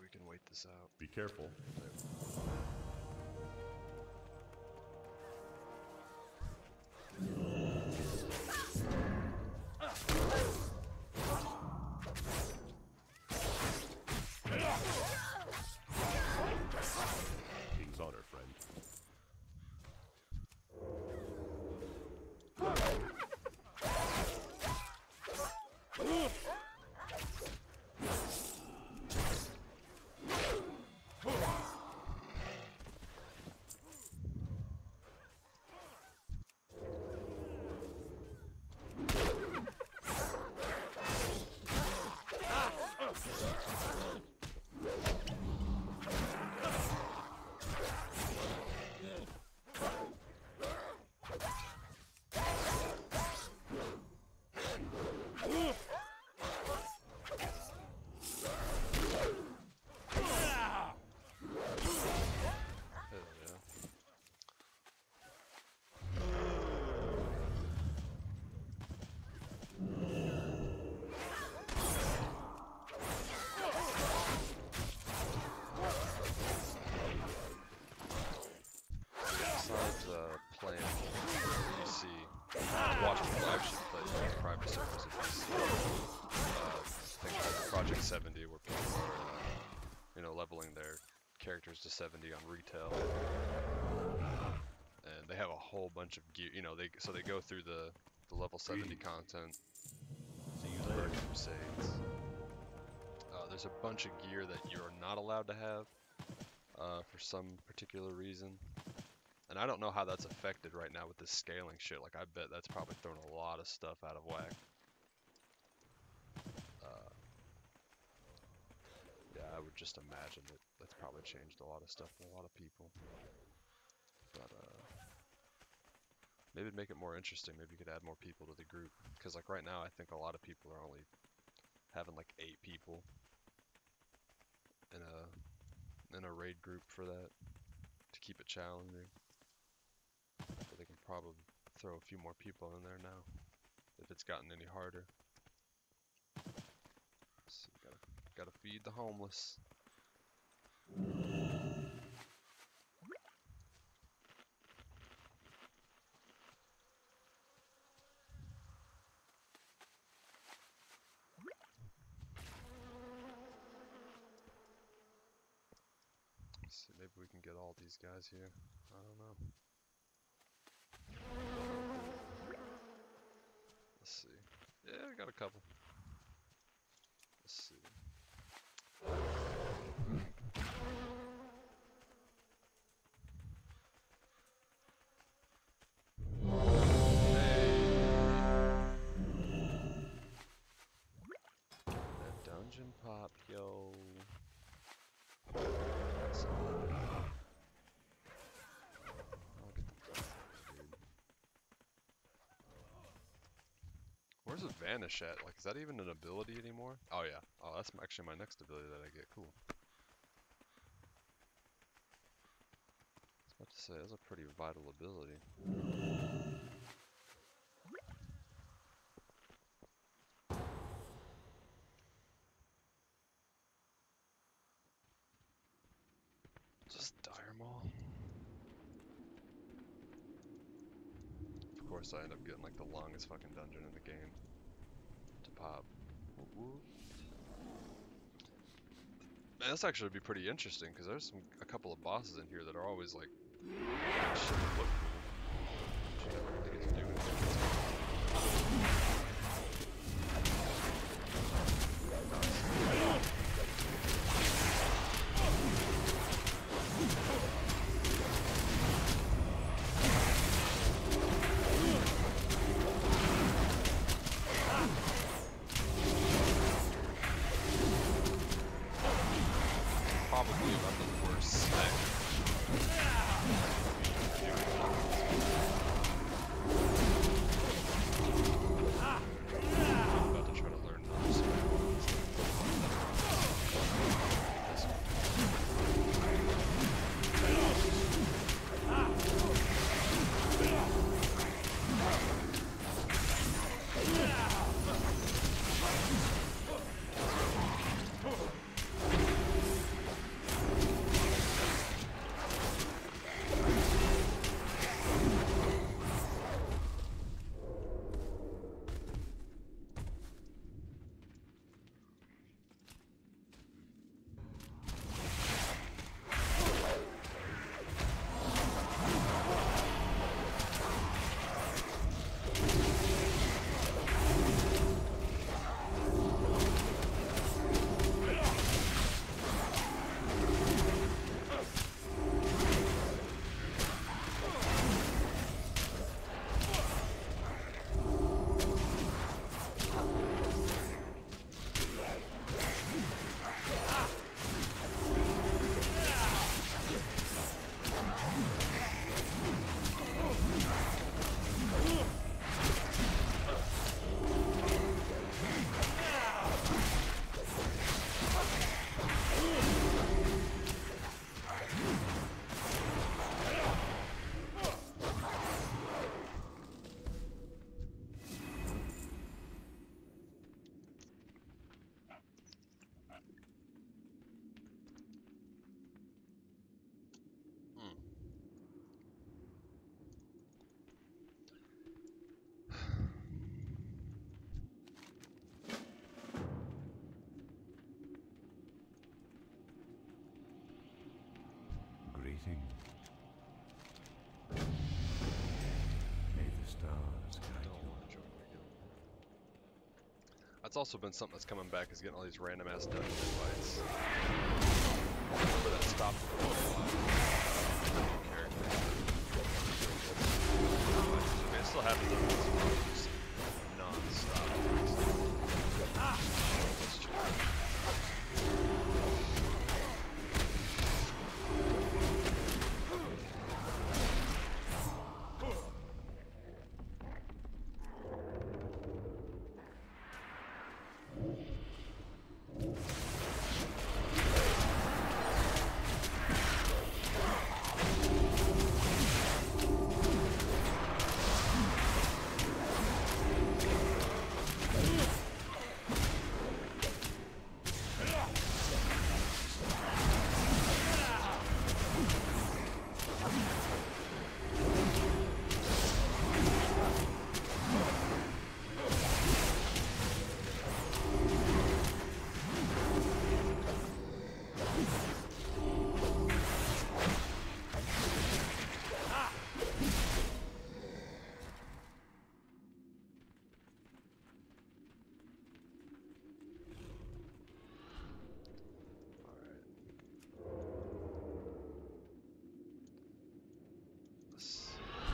We can wait this out. Be careful. There. characters to 70 on retail. And they have a whole bunch of gear, you know, so they go through the level 70 content. See you For later. Crusades. There's a bunch of gear that you're not allowed to have for some particular reason. And I don't know how that's affected right now with this scaling shit. Like, I bet that's probably thrown a lot of stuff out of whack. Yeah, I would just imagine that that's probably changed a lot of stuff for a lot of people. But, maybe it'd make it more interesting. Maybe you could add more people to the group. Because, like, right now, I think a lot of people are only having, like, 8 people in a raid group for that, to keep it challenging. But they can probably throw a few more people in there now, if it's gotten any harder. So gotta feed the homeless. Let's see, maybe we can get all these guys here. I don't know. Let's see. Yeah, I got a couple. Let's see. That dungeon pop, yo. That's all. I'll get the dude. Where's the vanish at? Like, is that even an ability anymore? Oh yeah. Oh, that's actually my next ability that I get. Cool. I was about to say, that's a pretty vital ability. Just Dire Maul. Of course, I end up getting like the longest fucking dungeon in the game to pop. Whoop, whoop. Man, this actually would be pretty interesting because there's a couple of bosses in here that are always like shit that look cool. Which you never really get to do anything. Probably about the worst spec. Greetings. May the stars guide Don't you. want to join my guild. That's also been something that's coming back, is getting all these random ass dungeon invites. Remember that stopped for a little while. Character. I mean, it still happens every once in a while, just non-stop. That's true.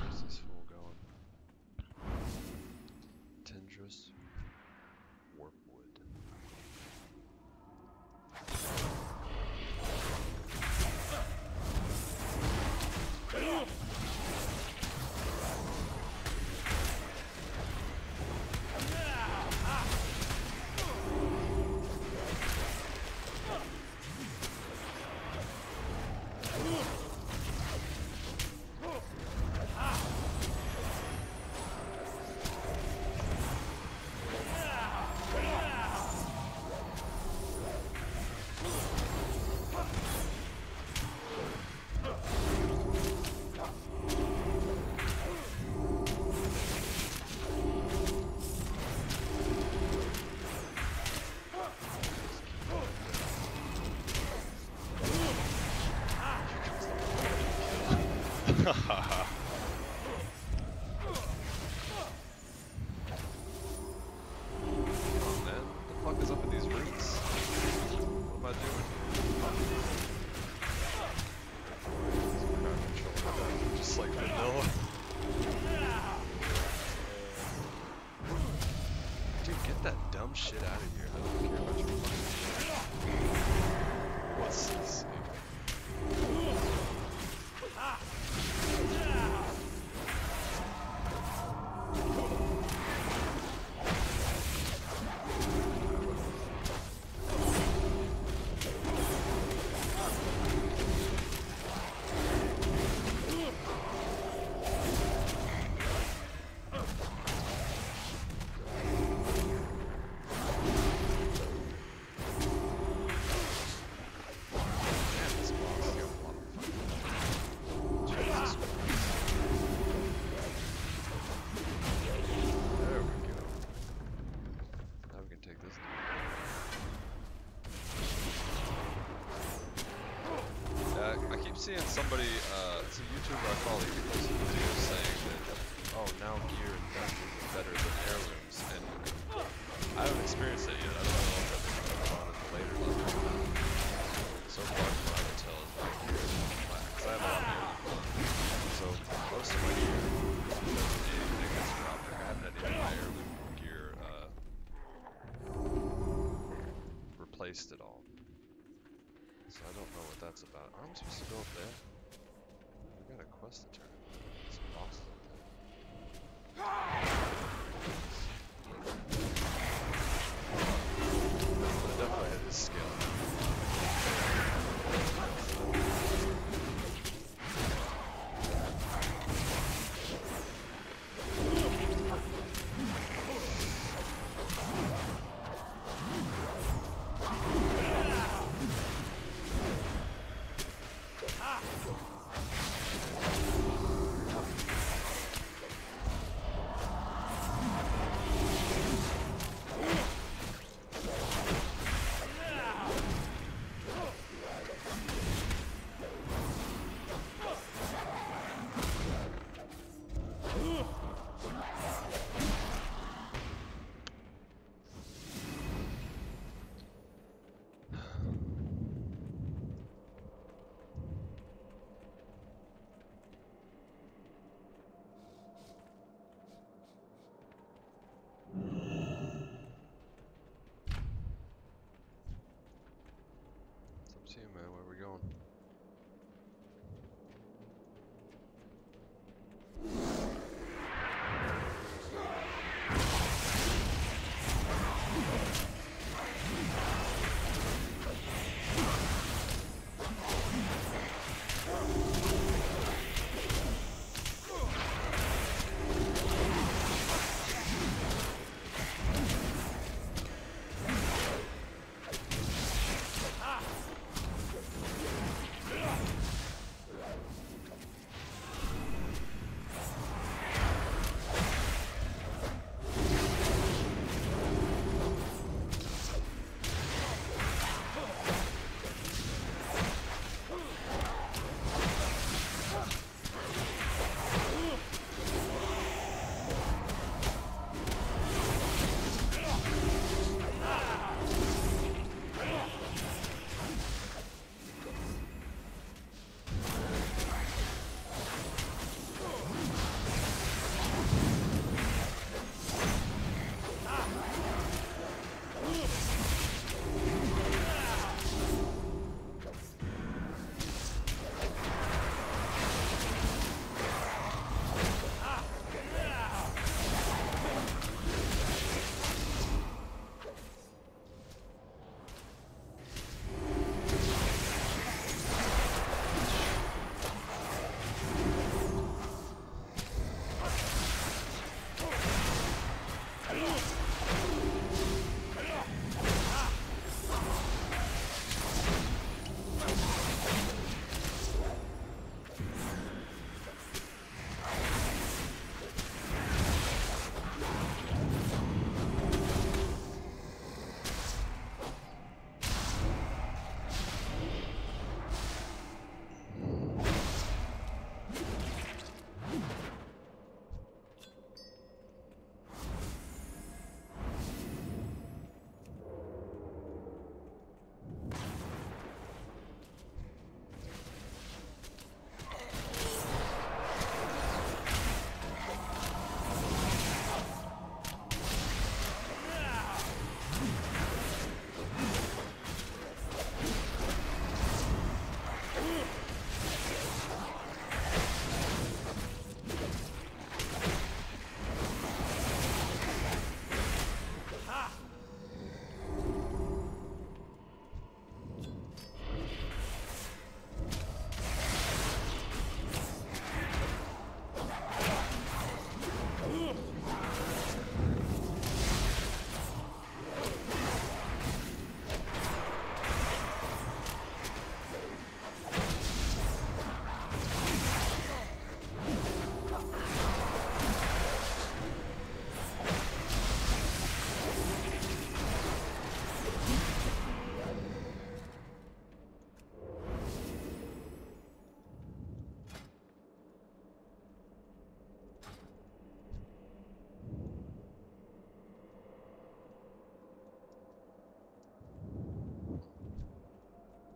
Where's this fool going? Tendrous Warpwood. Oh man, what the fuck is up with these roots? What am I doing? Just like vanilla. Dude, get that dumb shit out of here. I don't care about your fucking shit. What's this? Seeing somebody, it's a YouTuber I follow, he posted a video saying that, oh, now gear and dungeons are better than heirlooms, and I haven't experienced that yet. I don't know if that's going on at the later level. So far, from what I can tell, is my gear is flat, because I have a lot of heirloom. So, most of my gear doesn't anything that's dropped. I haven't had any of my heirloom gear, replaced at all. So I don't know what that's about. I'm supposed to go up there. We got a quest to turn. It's boss up there. I definitely had this skill. to you, man. Where are we going?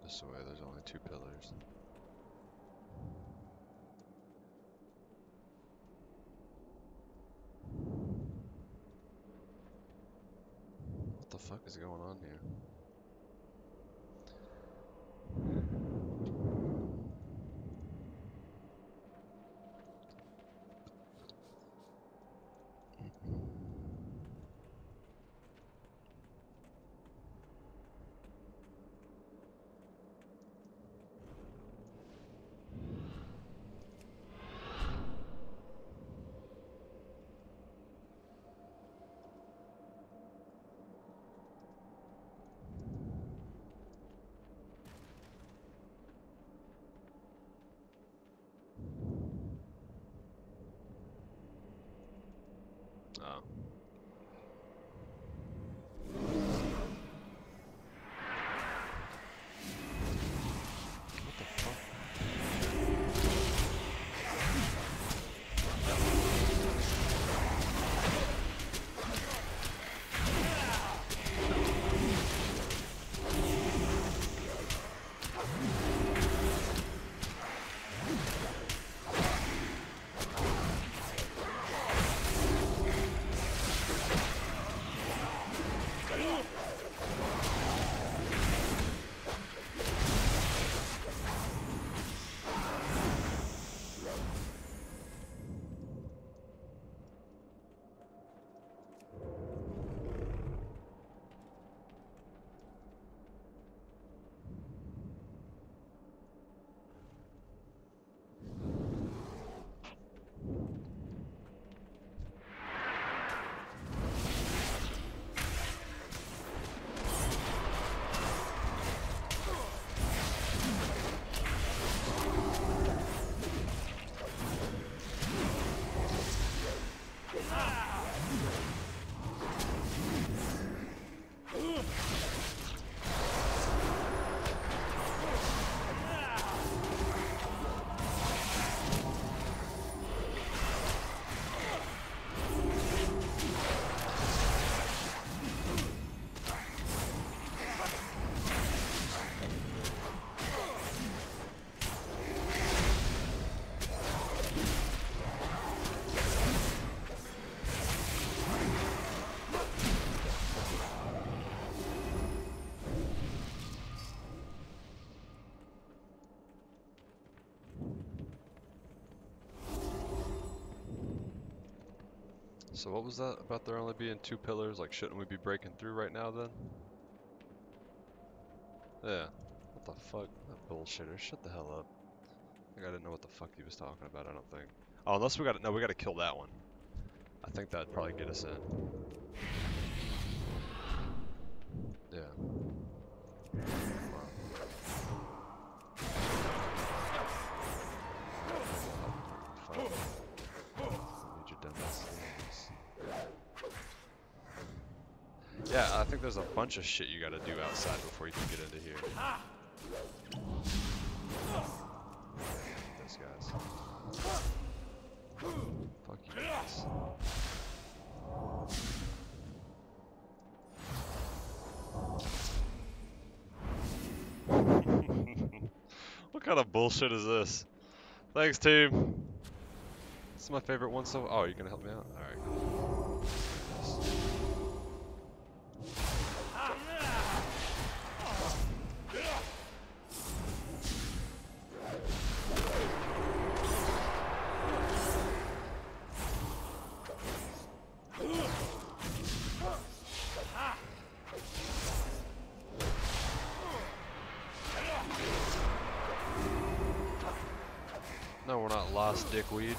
This way, there's only 2 pillars. What the fuck is going on here? So what was that about there only being 2 pillars? Like, shouldn't we be breaking through right now then? Yeah. What the fuck? That bullshitter. Shut the hell up. Like, I didn't know what the fuck he was talking about, I don't think. Oh, unless we gotta, no, we gotta kill that one. I think that'd probably get us in. Yeah. Yeah, I think there's a bunch of shit you gotta do outside before you can get into here. Those guys. Fuck you guys. What kind of bullshit is this? Thanks, team. This is my favorite one so. Oh, you're gonna help me out? Alright, cool. No, we're not lost, dickweed.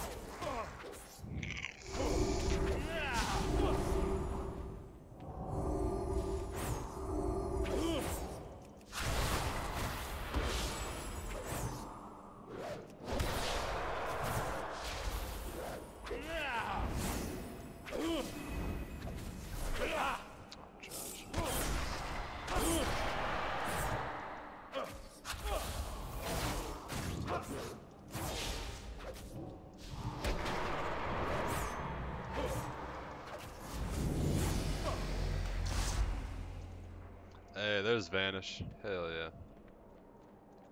Hey, there's Vanish. Hell yeah.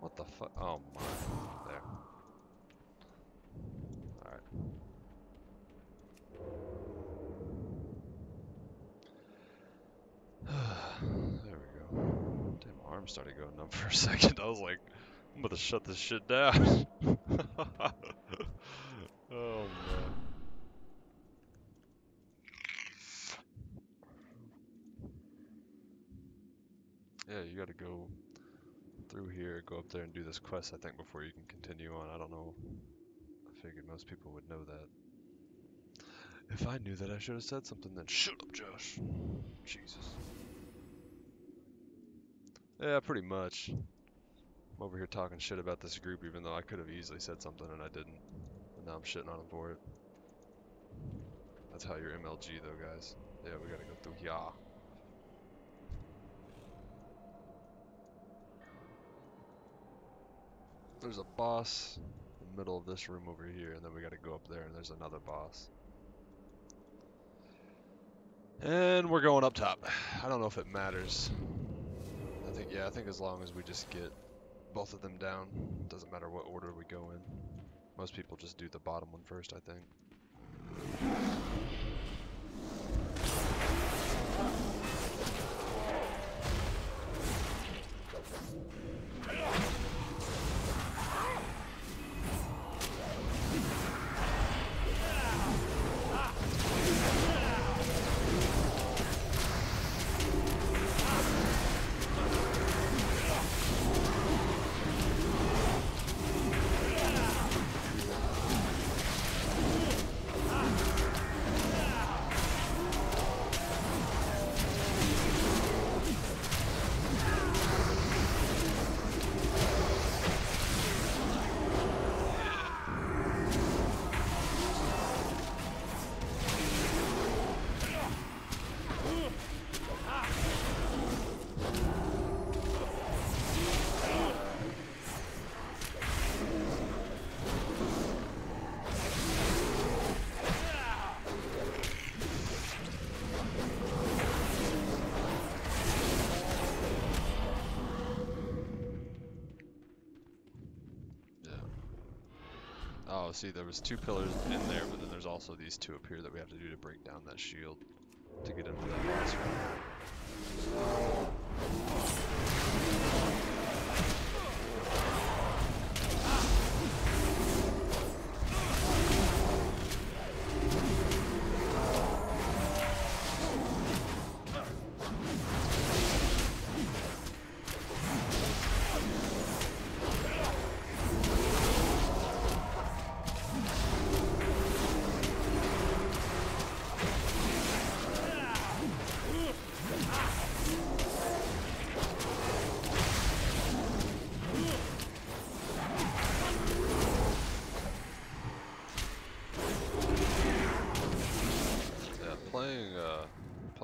What the fuck? Oh my. There. Alright. There we go. Damn, my arm started going numb for a second. I was like, I'm about to shut this shit down. Oh man. Yeah, you gotta go through here, go up there and do this quest, I think, before you can continue on. I don't know. I figured most people would know that. If I knew that, I should have said something then. Shut up, Josh. Jesus. Yeah, pretty much. I'm over here talking shit about this group, even though I could have easily said something and I didn't. And now I'm shitting on them for it. That's how you're MLG, though, guys. Yeah, we gotta go through here. There's a boss in the middle of this room over here, and then we gotta go up there, and there's another boss. And we're going up top. I don't know if it matters. I think as long as we just get both of them down, doesn't matter what order we go in. Most people just do the bottom one first, I think. Oh, see, there was 2 pillars in there, but then there's also these 2 up here that we have to do to break down that shield to get into that boss room.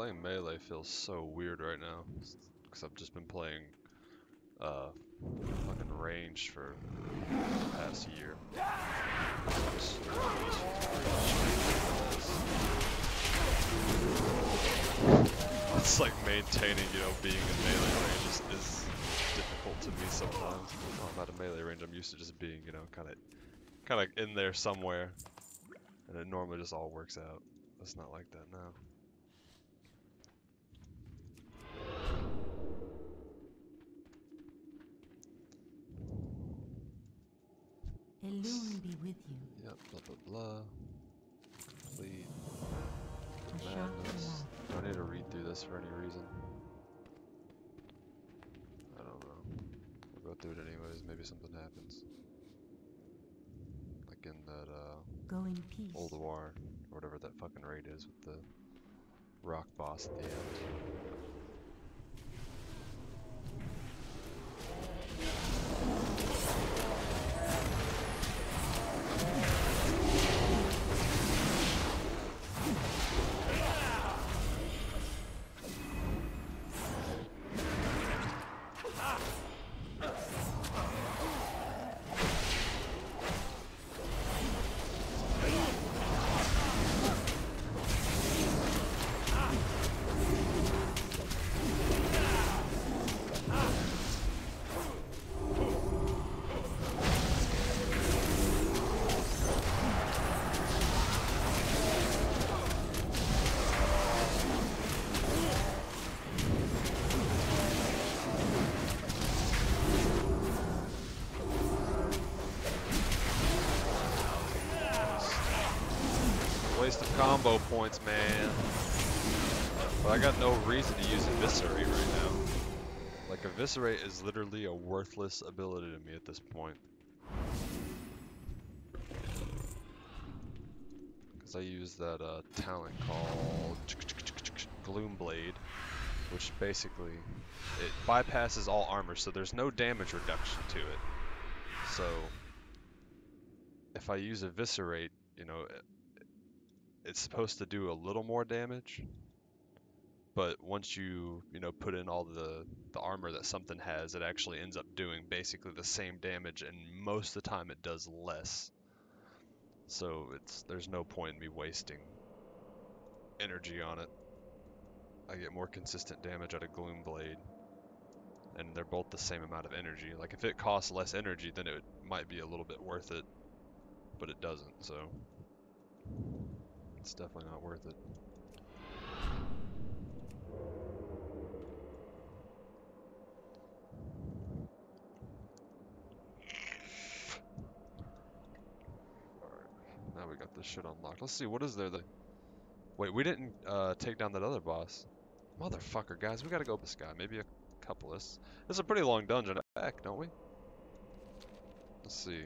Playing melee feels so weird right now, because I've just been playing fucking ranged for the past year. It's like maintaining, you know, being in melee range is difficult to me sometimes. When I'm out of melee range, I'm used to just being, you know, kind of in there somewhere, and it normally just all works out. It's not like that now. Elune be with you. Yep, blah blah blah. Complete. A sharp Madness. laugh. Do I need to read through this for any reason? I don't know. We'll go through it anyways. Maybe something happens. Like in that Go in peace. Ulduar, or whatever that fucking raid is with the rock boss at the end. Waste of combo points, man. But I got no reason to use Eviscerate right now. Like, Eviscerate is literally a worthless ability to me at this point. Because I use that talent called Gloomblade, which basically, it bypasses all armor, so there's no damage reduction to it. So, if I use Eviscerate, you know, it's supposed to do a little more damage, but once you know, put in all the armor that something has, it actually ends up doing basically the same damage, and most of the time it does less. So there's no point in me wasting energy on it. I get more consistent damage out of Gloomblade, and they're both the same amount of energy. Like, if it costs less energy, then it might be a little bit worth it, but it doesn't, so it's definitely not worth it. Alright, now we got this shit unlocked. Let's see, what is there? Wait, we didn't take down that other boss. Motherfucker, guys, we gotta go up this guy. Maybe a couple. This is a pretty long dungeon. Back, don't we? Let's see.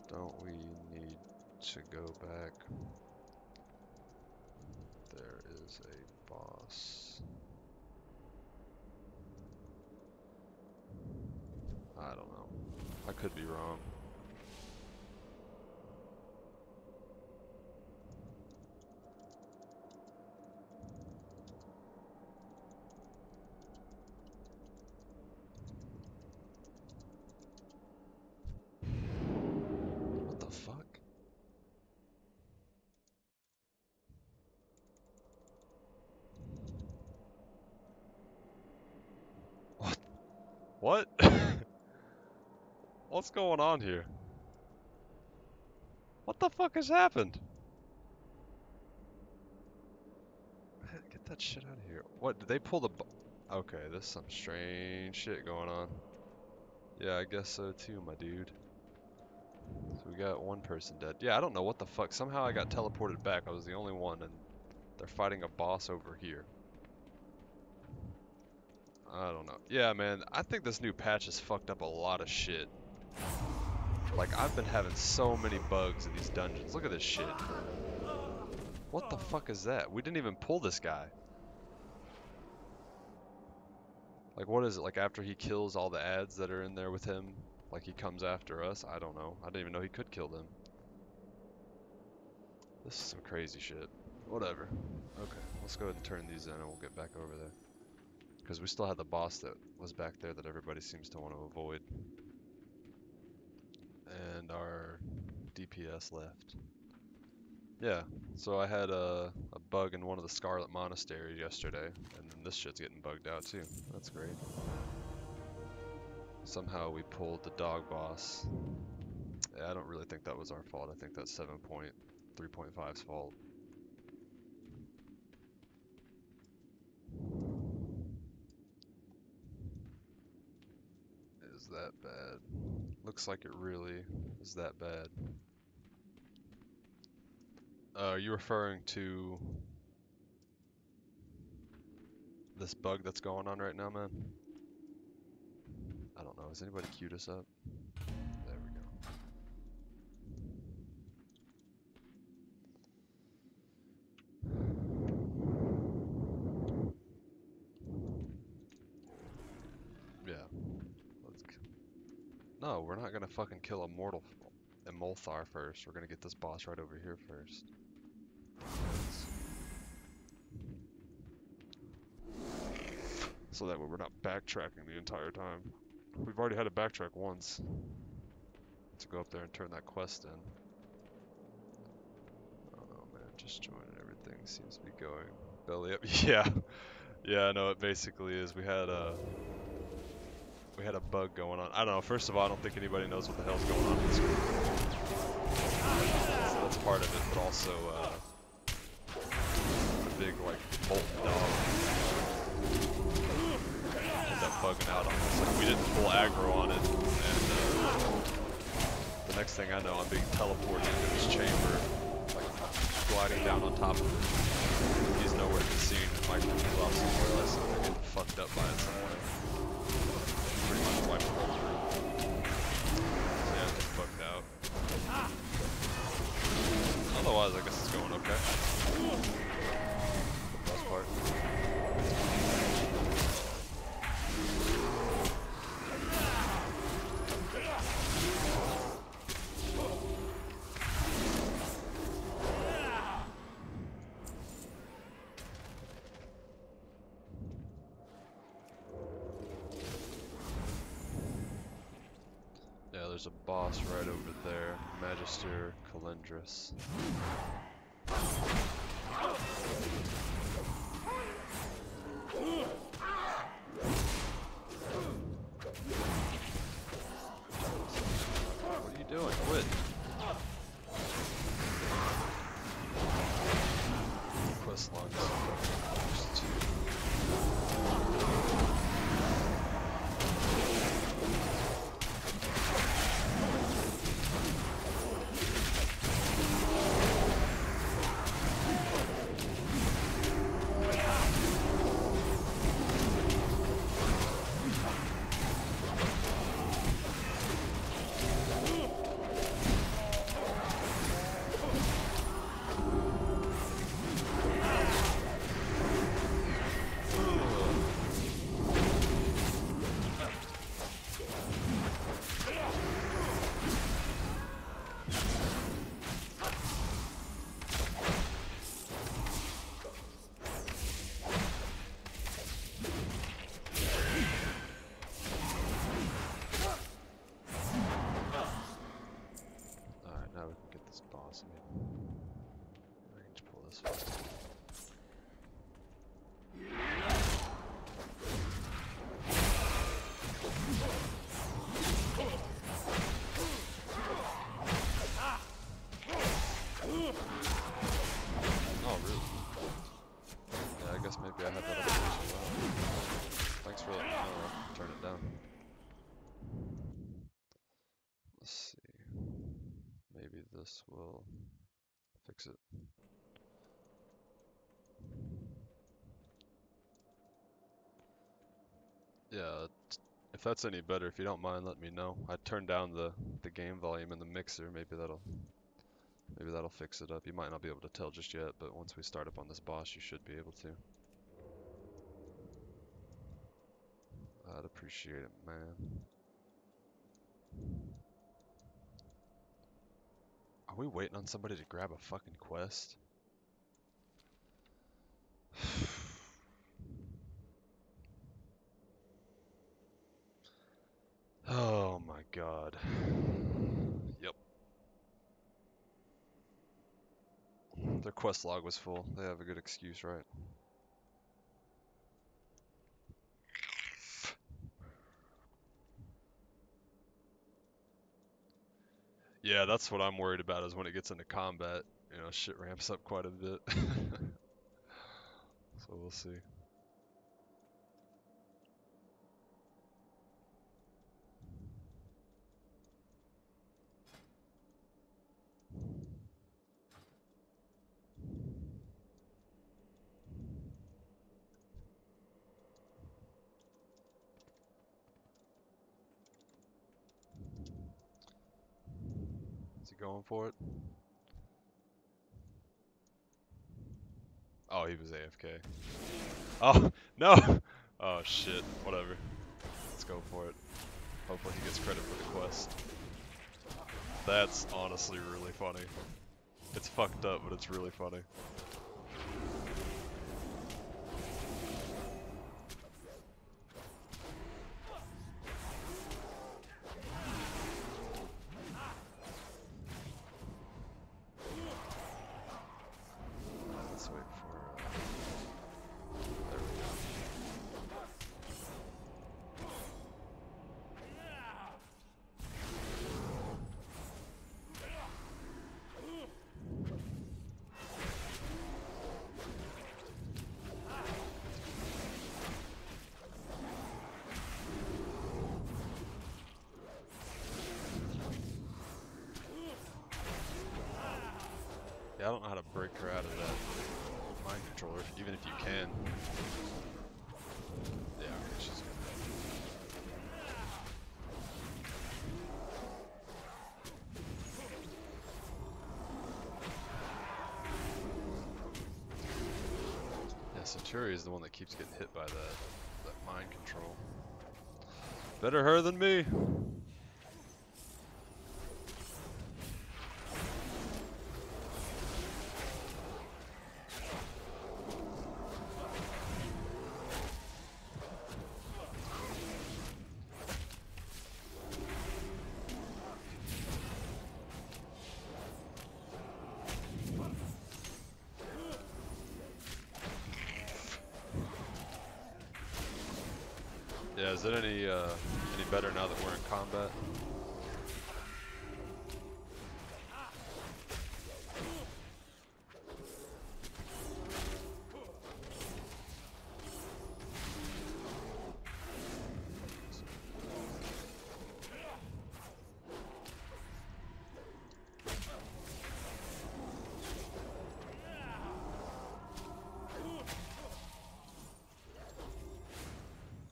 Don't we need to go back? There is a boss. I don't know. I could be wrong. What the fuck? What? What's going on here? What the fuck has happened? Man, get that shit out of here. What, did they pull the okay, there's some strange shit going on. Yeah, I guess so too, my dude. So we got one person dead. Yeah, I don't know what the fuck. Somehow I got teleported back. I was the only one, and they're fighting a boss over here. I don't know. Yeah, man, I think this new patch has fucked up a lot of shit. Like, I've been having so many bugs in these dungeons. Look at this shit. What the fuck is that? We didn't even pull this guy. Like, what is it? Like, after he kills all the ads that are in there with him, like, he comes after us? I don't know. I didn't even know he could kill them. This is some crazy shit. Whatever. Okay, let's go ahead and turn these in and we'll get back over there. Because we still had the boss that was back there that everybody seems to want to avoid. And our DPS left. Yeah, so I had a bug in one of the Scarlet Monasteries yesterday, and then this shit's getting bugged out too. That's great. Somehow we pulled the dog boss. Yeah, I don't really think that was our fault. I think that's 7.3.5's fault. Is that bad? Looks like it really is that bad. Are you referring to this bug that's going on right now, man? I don't know. Has anybody queued us up? There we go. Yeah. No, we're not gonna fucking kill a mortal Emolthar first. We're gonna get this boss right over here first. So that way we're not backtracking the entire time. We've already had to backtrack once to go up there and turn that quest in. I don't know, man. Just joining. Everything seems to be going belly up. Yeah, yeah. No, it basically is. We had a bug going on. I don't know. First of all, I don't think anybody knows what the hell's going on in this group. So that's part of it, but also a big like molten dog ended up bugging out on us. Like we didn't full aggro on it, and the next thing I know, I'm being teleported into this chamber, like gliding down on top of it. He's nowhere to be seen, and Micro's off somewhere else, and they're getting fucked up by it somewhere. Pretty much wiped the whole group. So yeah, it's fucked out. Otherwise, I guess it's going okay. For the most part. Yeah, there's a boss right over there, Magister Calendris. What are you doing? Quit. Quest logs. Just two. Range pull this first. Oh, really? Yeah, I guess maybe I have that up as well. Thanks for letting me know. I'll turn it down. Let's see. Maybe this will fix it. Yeah, if that's any better, if you don't mind, let me know. I turned down the game volume in the mixer. Maybe that'll fix it up. You might not be able to tell just yet, but once we start up on this boss, you should be able to. I'd appreciate it, man. Are we waiting on somebody to grab a fucking quest? god. Yep. Their quest log was full. They have a good excuse, right? Yeah, that's what I'm worried about is when it gets into combat, you know, shit ramps up quite a bit. So we'll see. Is he going for it? Oh, he was AFK. Oh, no! Oh shit, whatever. Let's go for it. Hopefully he gets credit for the quest. That's honestly really funny. It's fucked up, but it's really funny. Let's wait for... there we go. Yeah, I don't know how to break her out of that mind controller, even if you can. Yeah, okay, she's good. Yeah, Centuri is the one that keeps getting hit by that mind control. Better her than me. Yeah, is it any better now that we're in combat?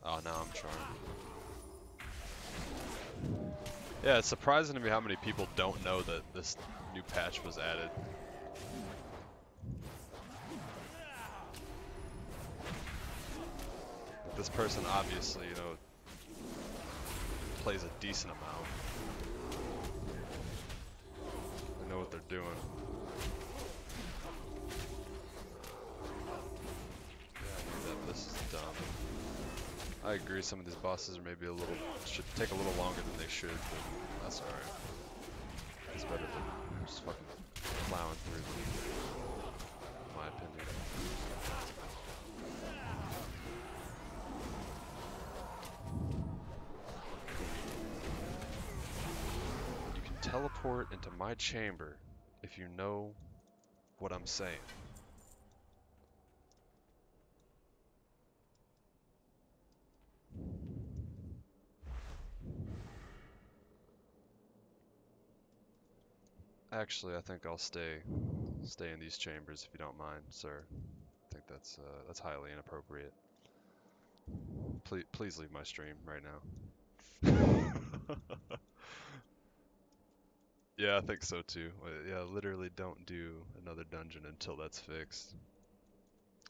Oh, now I'm charmed. Yeah, it's surprising to me how many people don't know that this new patch was added. This person obviously, you know, plays a decent amount. They know what they're doing. Yeah, this is dumb. I agree, some of these bosses are maybe should take a little longer than they should, but that's alright. It's better than just fucking plowing through them, in my opinion. You can teleport into my chamber if you know what I'm saying. Actually, I think I'll stay in these chambers if you don't mind, sir. I think that's highly inappropriate. Please leave my stream right now. Yeah, I think so too. Yeah, literally don't do another dungeon until that's fixed.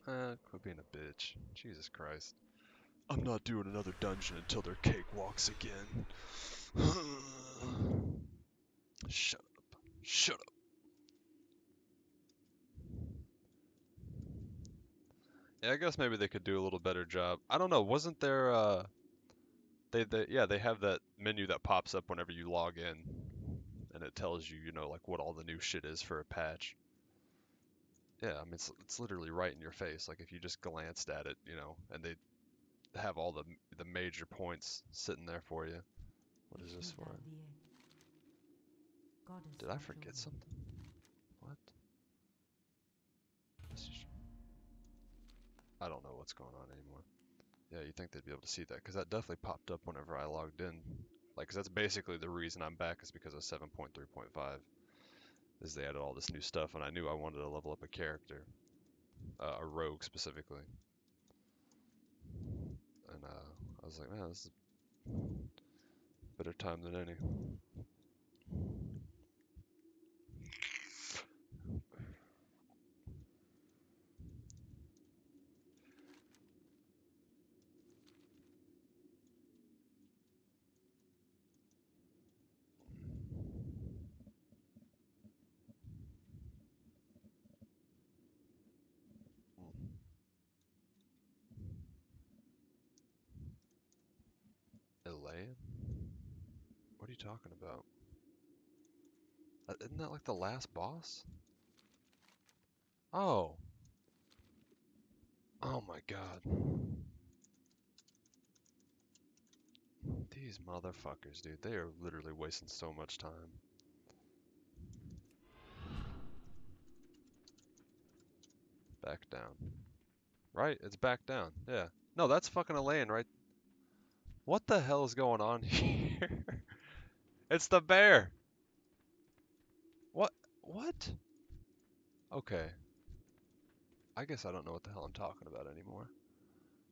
Quit being a bitch. Jesus Christ. I'm not doing another dungeon until their cake walks again. Shut up. Shut up. Yeah, I guess maybe they could do a little better job. I don't know, wasn't there They have that menu that pops up whenever you log in, and it tells you, you know, like what all the new shit is for a patch. Yeah, I mean it's literally right in your face. Like if you just glanced at it, you know, and they have all the major points sitting there for you. What is this for? Ishni-Valdier, goddess Did I of forget joy. something? What? I don't know what's going on anymore. Yeah, you think they'd be able to see that, because that definitely popped up whenever I logged in. Like, 'cause that's basically the reason I'm back is because of 7.3.5, is they added all this new stuff, and I knew I wanted to level up a character, a rogue specifically. And I was like, man, this is a better time than any. Elaine? What are you talking about? Isn't that like the last boss? Oh. Oh my god. These motherfuckers, dude. They are literally wasting so much time. Back down. Right? It's back down. Yeah. No, that's fucking Elaine, right? What the hell is going on here? It's the bear. What? What? Okay. I guess I don't know what the hell I'm talking about anymore.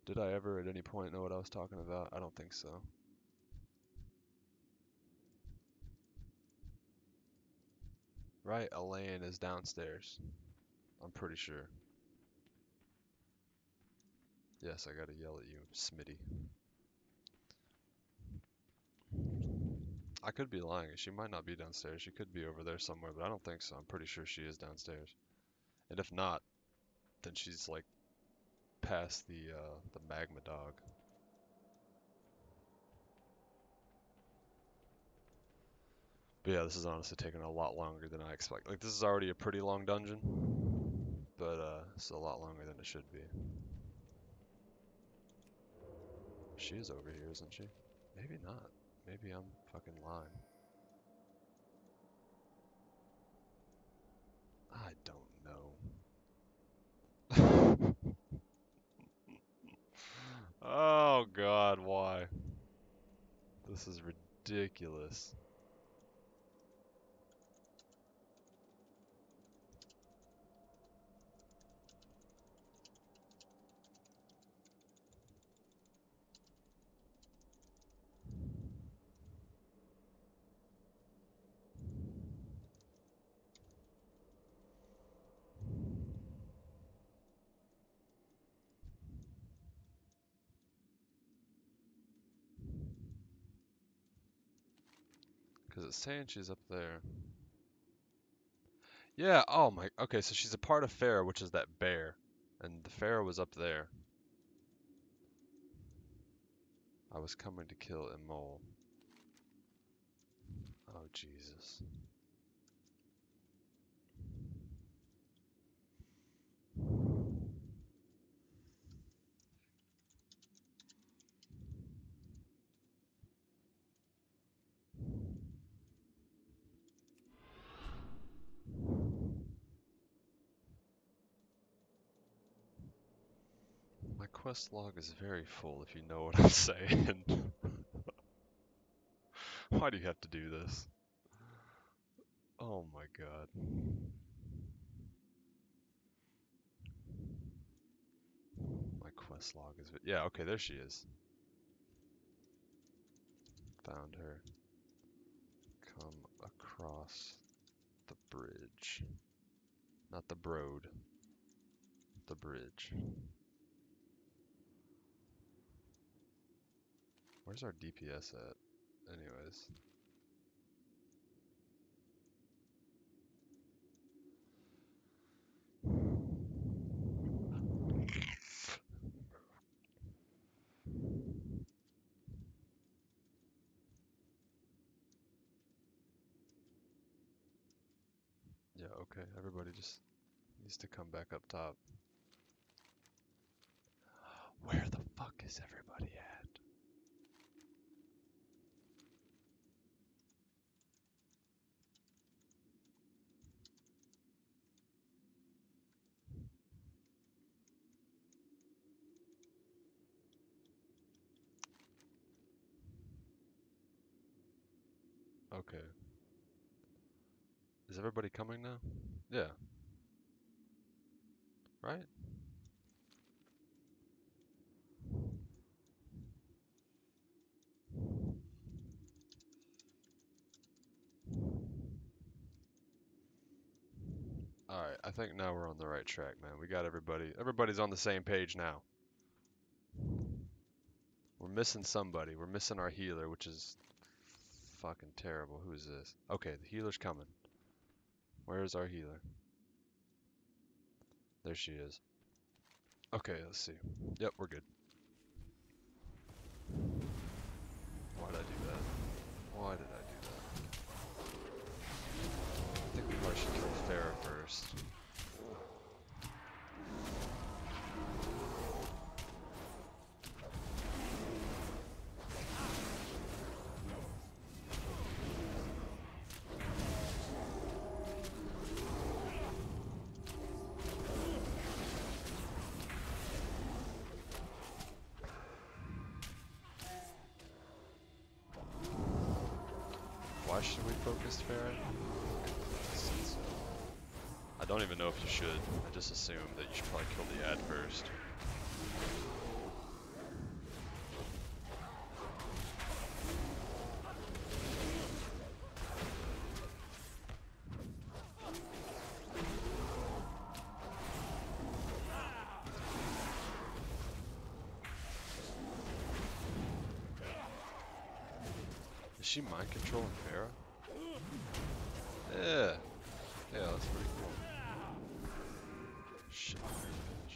Did I ever at any point know what I was talking about? I don't think so. Right? Elaine is downstairs. I'm pretty sure. Yes, I gotta yell at you, Smitty. I could be lying. She might not be downstairs. She could be over there somewhere, but I don't think so. I'm pretty sure she is downstairs. And if not, then she's like past the magma dog. But yeah, this is honestly taking a lot longer than I expect. Like this is already a pretty long dungeon, but it's a lot longer than it should be. She is over here, isn't she? Maybe not. Maybe I'm fucking lying. I don't know. Oh god, why? This is ridiculous. Because it's saying she's up there. Yeah, oh my, okay, so she's a part of Pharaoh, which is that bear. And the Pharaoh was up there. I was coming to kill Imol. Oh, Jesus. My quest log is very full, if you know what I'm saying. Why do you have to do this? Oh my god. My quest log is... Yeah, okay, there she is. Found her. Come across the bridge. Not the broad. The bridge. Where's our DPS at? Anyways. Yeah, okay. Everybody just needs to come back up top. Where the fuck is everybody at? Okay. Is everybody coming now? Yeah. Right? Alright, I think now we're on the right track, man. We got everybody. Everybody's on the same page now. We're missing somebody. We're missing our healer, which is fucking terrible. Who is this? Okay, the healer's coming. Where's our healer? There she is. Okay, let's see. Yep, we're good. Why did I do that? Why did I do that? I think we probably should kill Farah first. Why should we focus Farah? I don't even know if you should. I just assume that you should probably kill the ad first. Is she mind controlling Farah? Yeah. Yeah, that's pretty cool. Shit, bitch.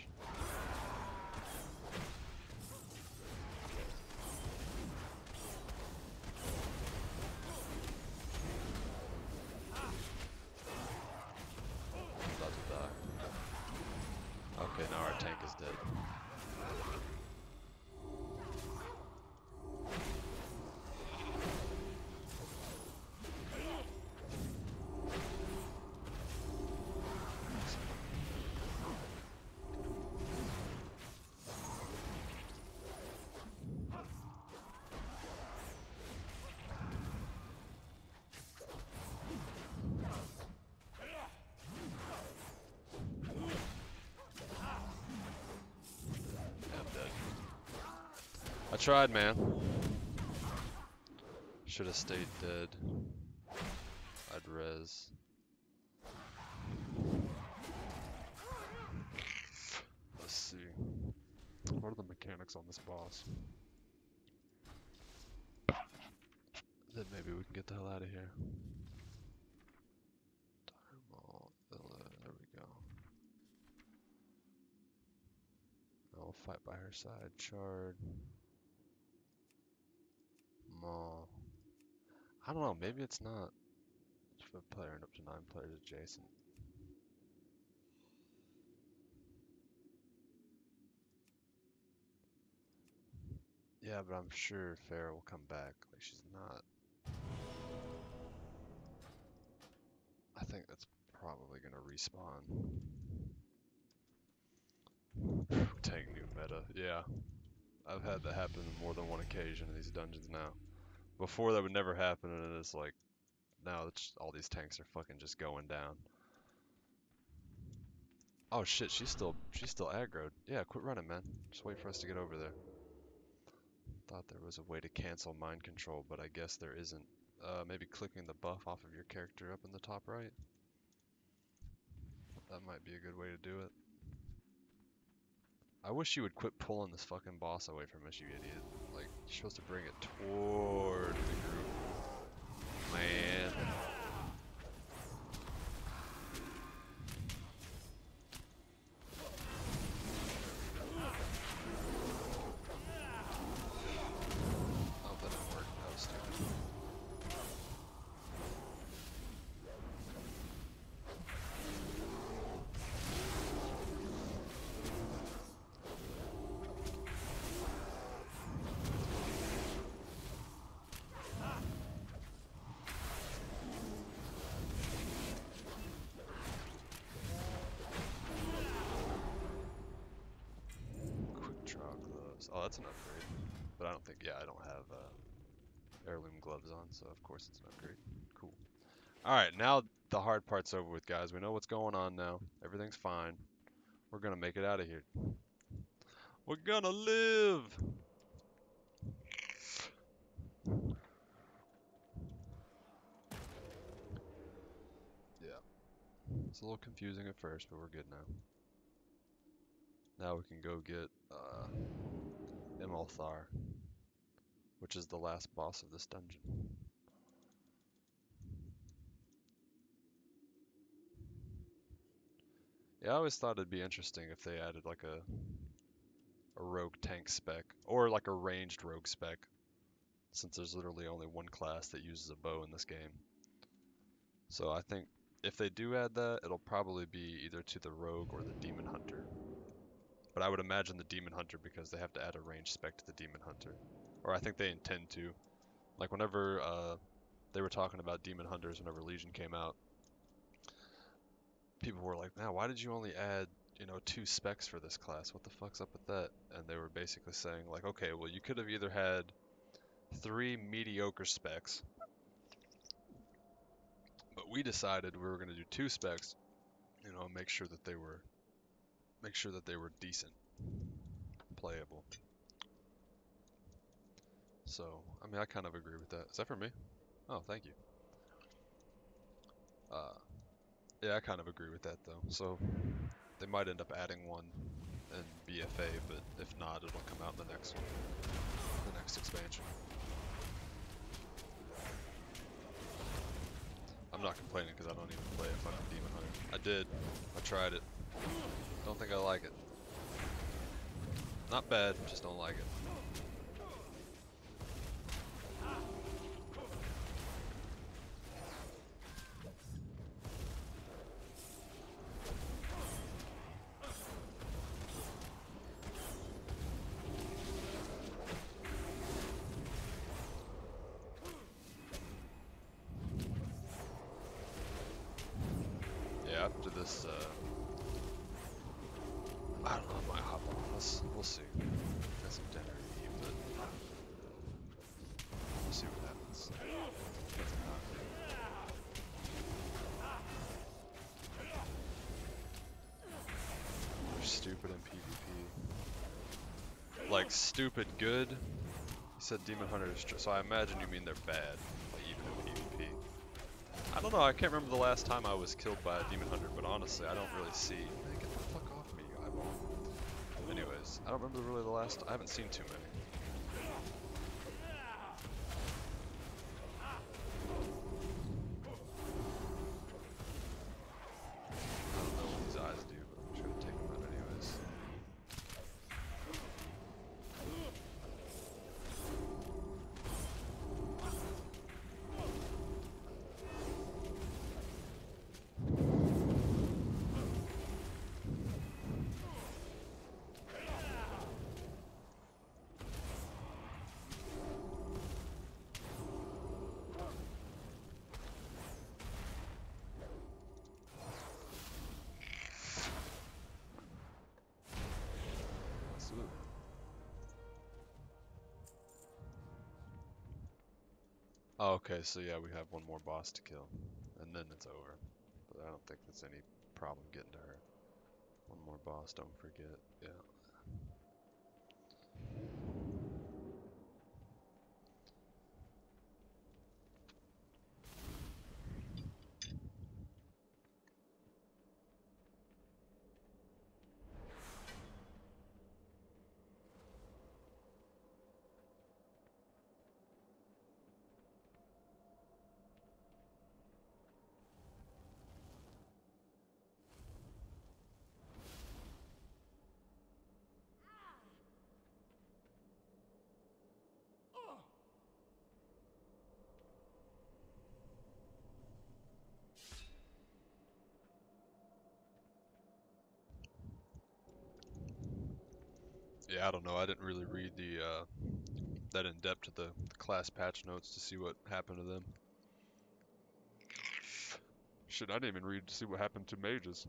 About to die. Okay, now our tank is dead. I tried, man. Should have stayed dead. I'd res. Let's see. What are the mechanics on this boss? Then maybe we can get the hell out of here. There we go. I'll fight by her side. Chard. Maul. I don't know, maybe it's not. 5 player and up to 9 players adjacent. Yeah, but I'm sure Farah will come back. Like, she's not. I think that's probably gonna respawn. Tank new meta. Yeah. I've had that happen more than one occasion in these dungeons now. Before that would never happen, and it's like, now it's all these tanks are fucking just going down. Oh shit, she's still aggroed. Yeah, quit running, man. Just wait for us to get over there. Thought there was a way to cancel mind control, but I guess there isn't. Maybe clicking the buff off of your character up in the top right. That might be a good way to do it. I wish you would quit pulling this fucking boss away from us, you idiot. Like, you're supposed to bring it toward the group. Man. Oh, that didn't work. That was stupid. that's an upgrade. But I don't think, yeah, I don't have heirloom gloves on, so of course it's an upgrade. Cool. Alright, now the hard part's over with, guys. We know what's going on now. Everything's fine. We're gonna make it out of here. We're gonna live! Yeah. It's a little confusing at first, but we're good now. Now we can go get Imalthar, which is the last boss of this dungeon. Yeah, I always thought it'd be interesting if they added like a rogue tank spec, or like a ranged rogue spec, since there's literally only one class that uses a bow in this game. So I think if they do add that, it'll probably be either to the rogue or the demon hunter. But I would imagine the demon hunter because they have to add a ranged spec to the demon hunter. Or I think they intend to. Like whenever they were talking about demon hunters whenever Legion came out, people were like, "Man, why did you only add, 2 specs for this class? What the fuck's up with that?" And they were basically saying like, "Okay, well you could have either had 3 mediocre specs, but we decided we were going to do 2 specs, make sure that they were decent, playable." So, I mean, I kind of agree with that. Is that for me? Oh, thank you. Yeah, I kind of agree with that though. So, they might end up adding one in BFA, but if not, it'll come out in the next expansion. I'm not complaining because I don't even play a fucking Demon Hunter. I did. I tried it. Don't think I like it. Not bad, just don't like it. Yeah, after this, I don't know, I might hop on. We'll see. Got some dinner to eat, but we'll see what happens. They're stupid in PvP. Like, stupid good? You said Demon Hunter is so I imagine you mean they're bad, like, even in PvP. I don't know, I can't remember the last time I was killed by a Demon Hunter, but honestly, I don't really see. Man, get the fuck off me, you eyeball. Anyways, I don't remember really the last. I haven't seen too many. I don't know what these eyes do, but I'm just gonna take them out anyways. Absolutely. Oh, okay, so yeah, we have one more boss to kill, and then it's over. But I don't think that's any problem getting to her. One more boss, don't forget. Yeah. Yeah, I don't know. I didn't really read the that in depth to the class patch notes to see what happened to them. Shit, I didn't even read to see what happened to mages.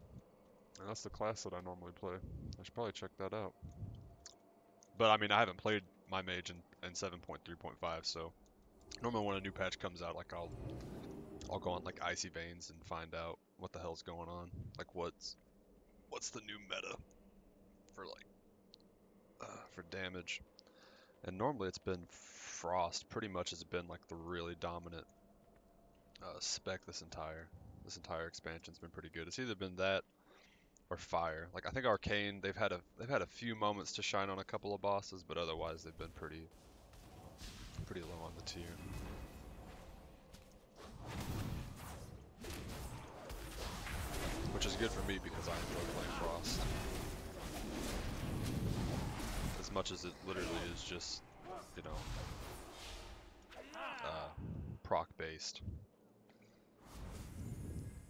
And that's the class that I normally play. I should probably check that out. But I mean, I haven't played my mage in 7.3.5, so normally when a new patch comes out, like I'll go on like Icy Veins and find out what the hell's going on. Like what's the new meta for like for damage. And normally it's been Frost. Pretty much has been like the really dominant spec this entire expansion's been pretty good. It's either been that or Fire. Like I think Arcane, they've had a few moments to shine on a couple of bosses, but otherwise they've been pretty low on the tier. Which is good for me because I enjoy playing Frost. As much as it literally is just, you know, proc based.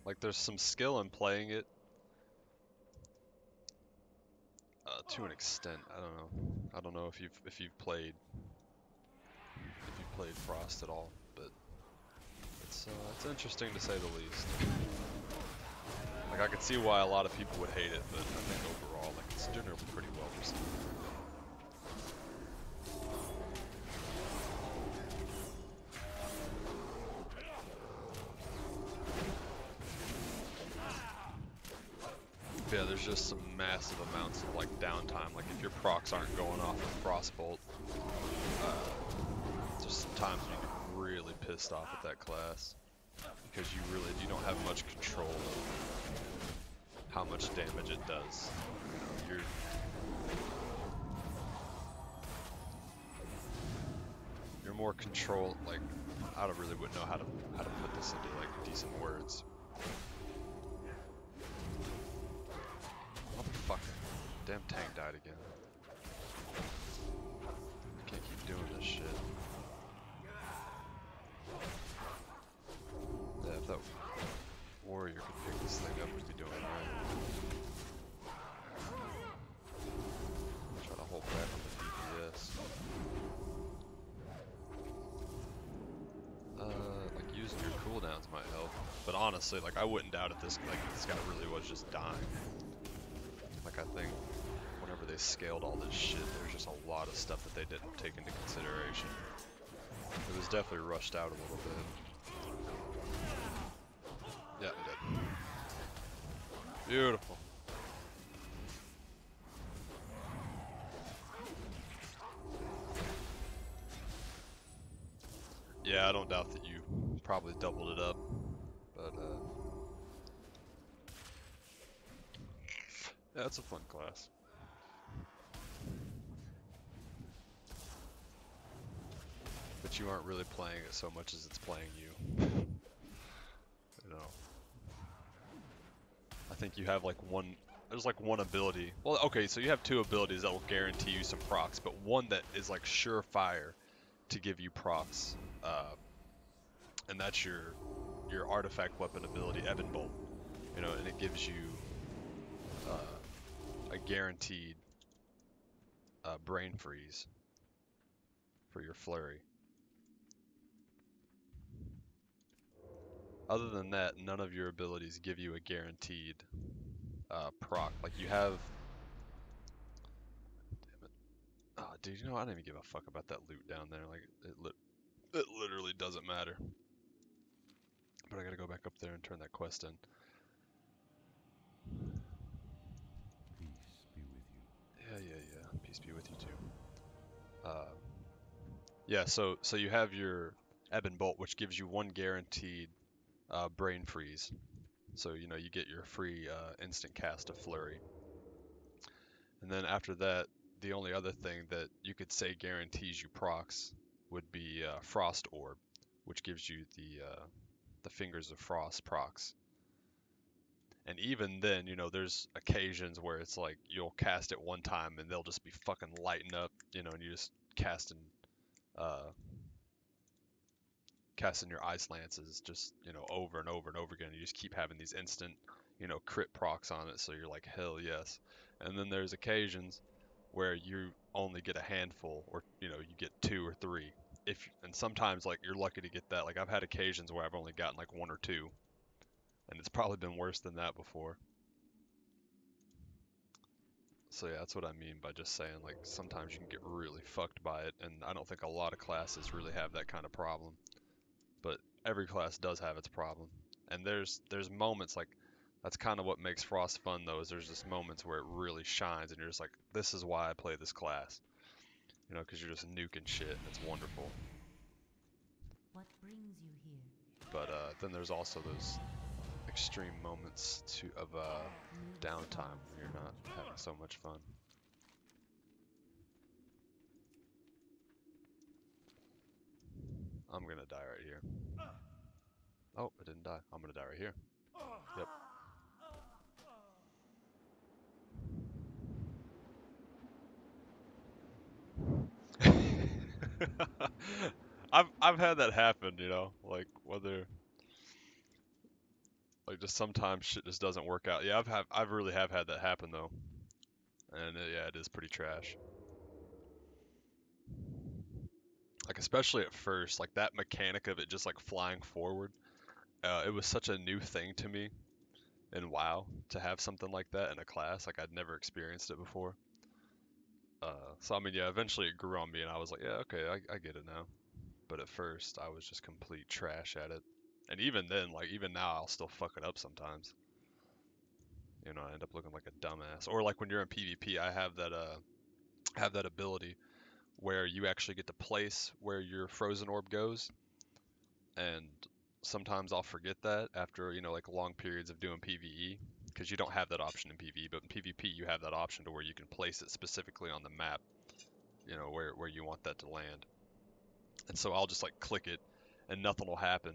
Like there's some skill in playing it to an extent. I don't know if you've played Frost at all, but it's interesting to say the least. Like I could see why a lot of people would hate it, but I think overall, like it's generally pretty well received. Yeah, there's just some massive amounts of like downtime. Like if your procs aren't going off with Frostbolt, just sometimes you get really pissed off at that class because you don't have much control of how much damage it does. You know, you're more control. Like I don't really wouldn't know how to put this into like decent words. Motherfucker. Damn tank died again. Can't keep doing this shit. Yeah, if that warrior could pick this thing up, we'd be doing right. Try to hold back on the DPS. Like using your cooldowns might help. But honestly, like I wouldn't doubt if this guy really was just dying. Like I think whenever they scaled all this shit, there's just a lot of stuff that they didn't take into consideration. It was definitely rushed out a little bit. Yeah, I'm dead. Beautiful. Yeah, I don't doubt that you probably doubled it up, but yeah, it's a fun class. But you aren't really playing it so much as it's playing you. You know. I think you have like there's like one ability. Well, okay, so you have two abilities that will guarantee you some procs, but one that is like surefire to give you procs. And that's your artifact weapon ability, Ebon Bolt. You know, and it gives you a guaranteed brain freeze for your flurry. Other than that, none of your abilities give you a guaranteed proc. Like you have. Damn it. Oh, dude, you know, I don't even give a fuck about that loot down there. Like it literally doesn't matter. But I gotta go back up there and turn that quest in. Peace be with you. Yeah. Peace be with you too. Yeah, so you have your Ebon Bolt, which gives you one guaranteed brain freeze. So, you know, you get your free instant cast of Flurry. And then after that, the only other thing that you could say guarantees you procs would be Frost Orb, which gives you the Fingers of Frost procs. And even then, you know, there's occasions where it's like you'll cast it one time and they'll just be fucking lighting up, you know, and you just casting your Ice Lances just, you know, over and over and over again. You just keep having these instant, you know, crit procs on it, so you're like, hell yes. And then there's occasions where you only get a handful, or, you know, you get 2 or 3. And sometimes, like, you're lucky to get that. Like, I've had occasions where I've only gotten, like, 1 or 2. And it's probably been worse than that before. So yeah, that's what I mean by just saying like sometimes you can get really fucked by it, and I don't think a lot of classes really have that kind of problem. But every class does have its problem, and there's moments like that's kind of what makes Frost fun though, is there's just moments where it really shines, and you're just like, this is why I play this class, you know, because you're just nuking shit, and it's wonderful. What brings you here? But then there's also those extreme moments of downtime when you're not having so much fun. I'm gonna die right here. Oh, I didn't die. I'm gonna die right here. Yep. I've had that happen, you know, like whether like just sometimes shit just doesn't work out. Yeah, I've really have had that happen though, and yeah, it is pretty trash. Like especially at first, like that mechanic of it just like flying forward. It was such a new thing to me in WoW to have something like that in a class. Like I'd never experienced it before. So I mean, yeah, eventually it grew on me, and I was like, yeah, okay, I get it now. But at first, I was just complete trash at it. And even then, like even now, I'll still fuck it up sometimes. You know, I end up looking like a dumbass. Or like when you're in PvP, I have that ability where you actually get to place where your frozen orb goes, and sometimes I'll forget that after, you know, like long periods of doing PvE, because you don't have that option in PvE, but in PvP you have that option to where you can place it specifically on the map, you know, where you want that to land. And so I'll just like click it and nothing will happen,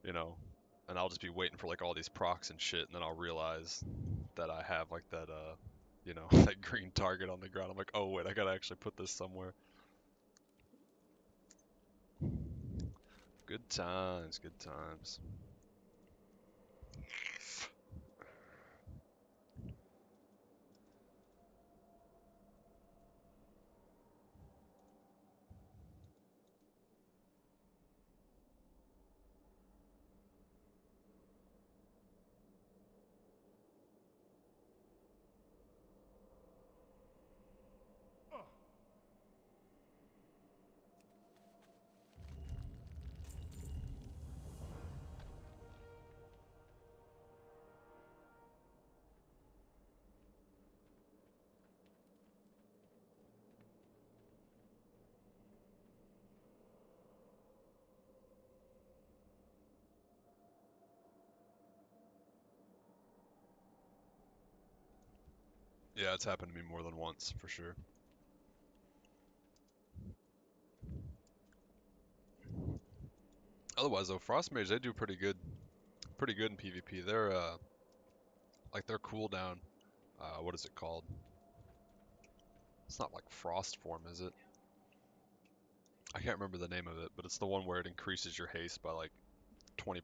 you know, and I'll just be waiting for like all these procs and shit, and then I'll realize that I have like that you know, that green target on the ground. I'm like, oh wait, I gotta actually put this somewhere. Good times, good times. Yeah, it's happened to me more than once for sure. Otherwise though, Frost Mage, they do pretty good in PvP. They're like their cooldown, what is it called? It's not like Frost form, is it? I can't remember the name of it, but it's the one where it increases your haste by like 20%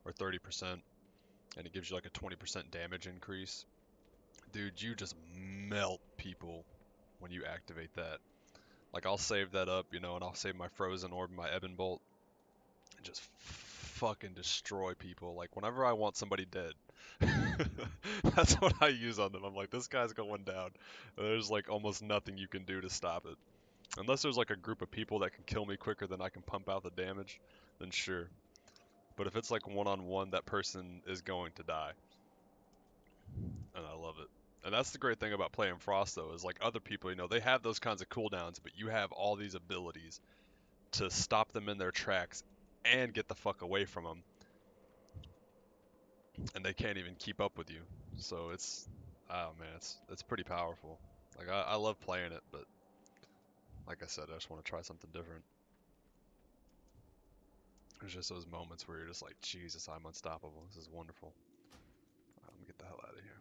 or 30%, and it gives you like a 20% damage increase. Dude, you just melt people when you activate that. Like I'll save that up, you know, and I'll save my Frozen Orb, my Ebon Bolt, and just fucking destroy people. Like whenever I want somebody dead, that's what I use on them. I'm like, this guy's going down. There's like almost nothing you can do to stop it. Unless there's like a group of people that can kill me quicker than I can pump out the damage, then sure. But if it's like one-on-one, that person is going to die. And I love it. And that's the great thing about playing Frost though, is like other people, you know, they have those kinds of cooldowns, but you have all these abilities to stop them in their tracks and get the fuck away from them. And they can't even keep up with you. So it's, oh man, it's pretty powerful. Like I love playing it, but like I said, I just want to try something different. There's just those moments where you're just like, Jesus, I'm unstoppable. This is wonderful. Let me get the hell out of here.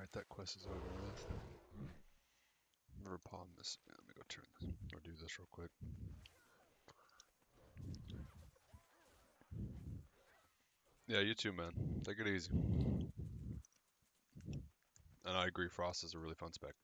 Alright, that quest is over with. River Palm is. Yeah, let me go turn this or do this real quick. Yeah, you too, man. Take it easy. And I agree, Frost is a really fun spec.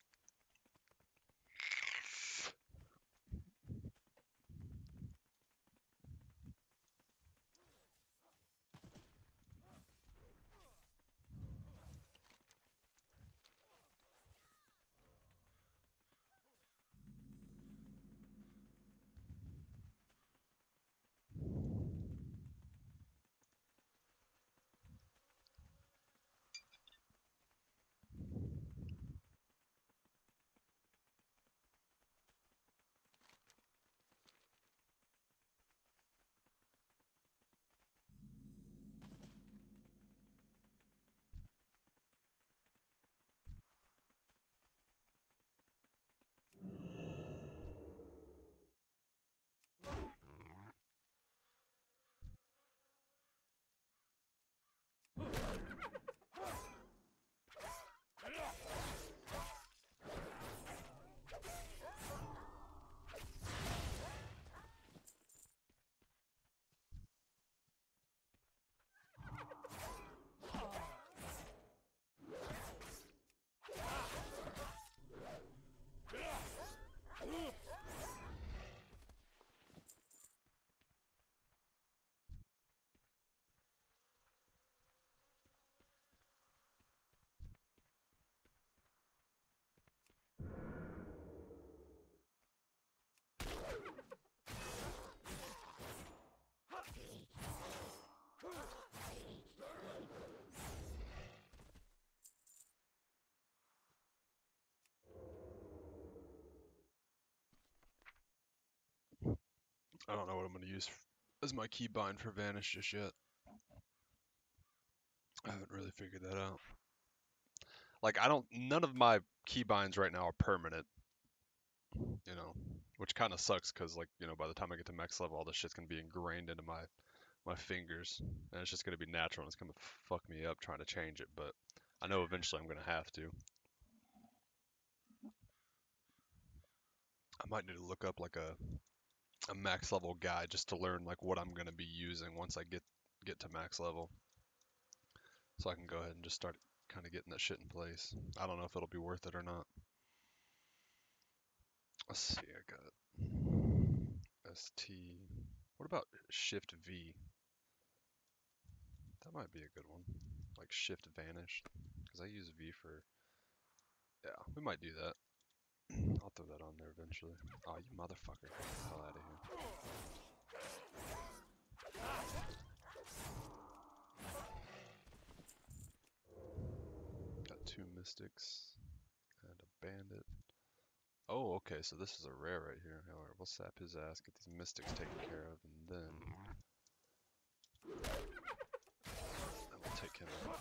I don't know what I'm going to use as my keybind for Vanish just yet. I haven't really figured that out. Like, none of my keybinds right now are permanent, you know, which kind of sucks because, like, you know, by the time I get to max level, all this shit's going to be ingrained into my fingers, and it's just going to be natural, and it's going to fuck me up trying to change it, but I know eventually I'm going to have to. I might need to look up, like, a max level guide just to learn, like, what I'm going to be using once I get to max level. So I can go ahead and just start kind of getting that shit in place. I don't know if it'll be worth it or not. Let's see, I got ST. What about Shift V? That might be a good one. Like Shift Vanish. Because I use V for... Yeah, we might do that. I'll throw that on there eventually. Oh, you motherfucker. Get the hell out of here. Got 2 Mystics and a Bandit. Oh, okay, so this is a rare right here. Alright, we'll sap his ass, get these Mystics taken care of, and then we'll take him out.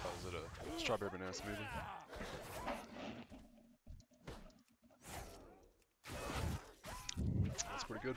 Oh, is it a strawberry banana smoothie? That's pretty good.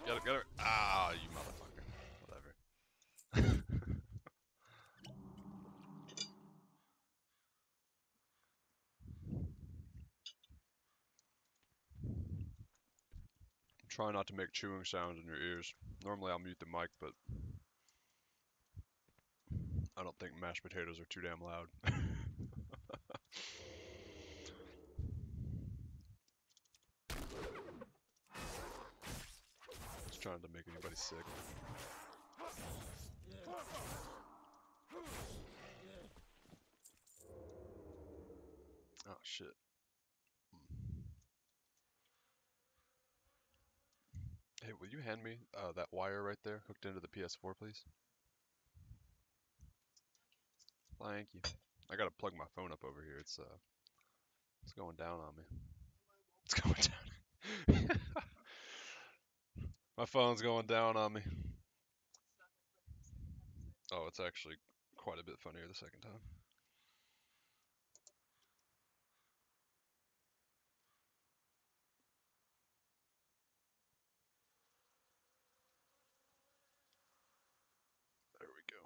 Get him. Ah, you motherfucker. Whatever. Try not to make chewing sounds in your ears. Normally I'll mute the mic, but I don't think mashed potatoes are too damn loud. Just trying to make anybody sick. Oh shit. Hey, will you hand me that wire right there hooked into the PS4, please? Thank you. I gotta plug my phone up over here. It's going down on me. It's going down. My phone's going down on me. Oh, it's actually quite a bit funnier the second time. There we go.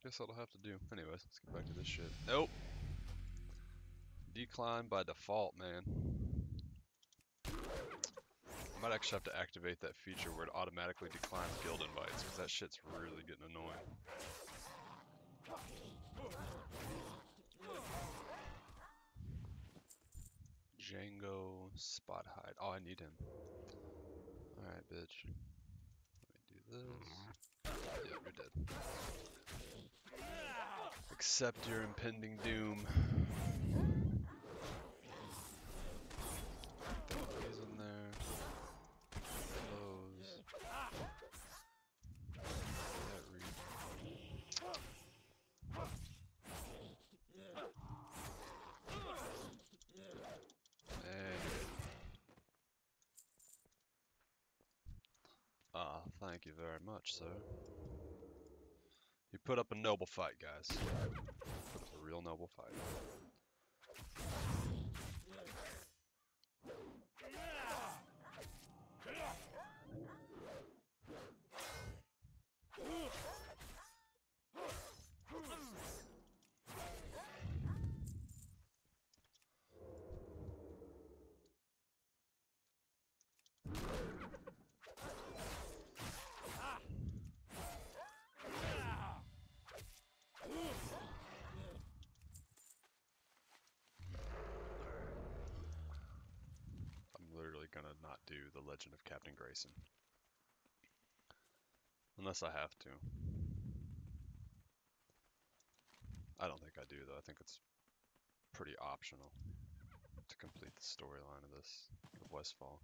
Guess that'll have to do. Anyways, let's get back to this shit. Nope. Decline by default, man. I might actually have to activate that feature where it automatically declines guild invites, because that shit's really getting annoying. Django spot hide. Oh, I need him. Alright, bitch. Let me do this. Yeah, you're dead. Accept your impending doom. He's in there. Close. That read. Thank you very much, sir. You put up a noble fight, guys. Put up a real noble fight. Gonna not do the Legend of Captain Grayson. Unless I have to. I don't think I do though. I think it's pretty optional to complete the storyline of this, of Westfall.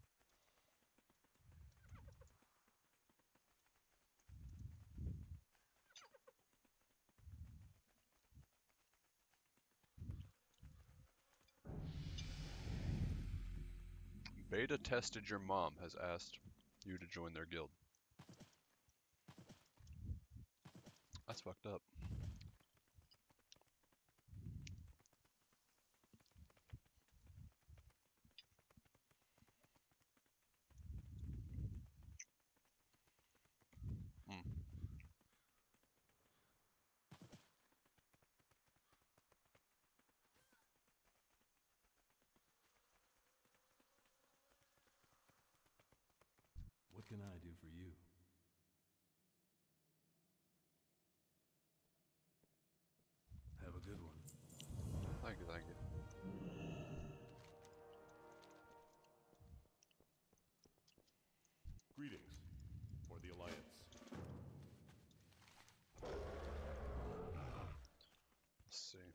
Beta tested your mom has asked you to join their guild. That's fucked up. What can I do for you? Have a good one. Thank you, thank you. Greetings for the Alliance. Let's see.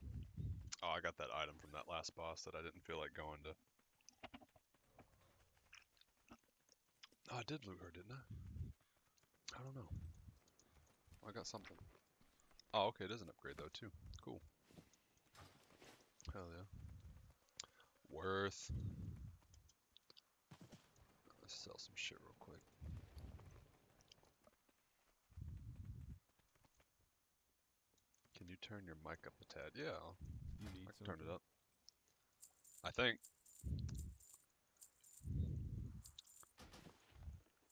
Oh, I got that item from that last boss that I didn't feel like going to. Oh, I did loot her, didn't I? I don't know. I got something. Oh, okay, it is an upgrade though, too. Cool. Hell yeah. Worth. Let's sell some shit real quick. Can you turn your mic up a tad? Yeah, You need I can turn it something? up. I think.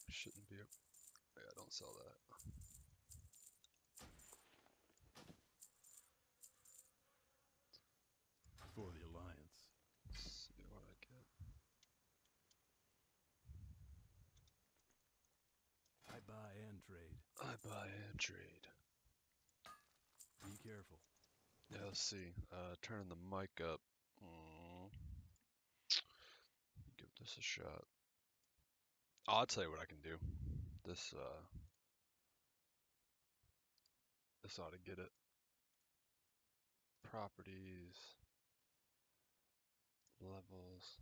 Shouldn't be. Yeah, don't sell that. For the Alliance. Let's see what I get. I buy and trade. I buy and trade. careful. Yeah, let's see. Turning the mic up. Mm, give this a shot. I'll tell you what I can do. This this ought to get it. Properties, levels.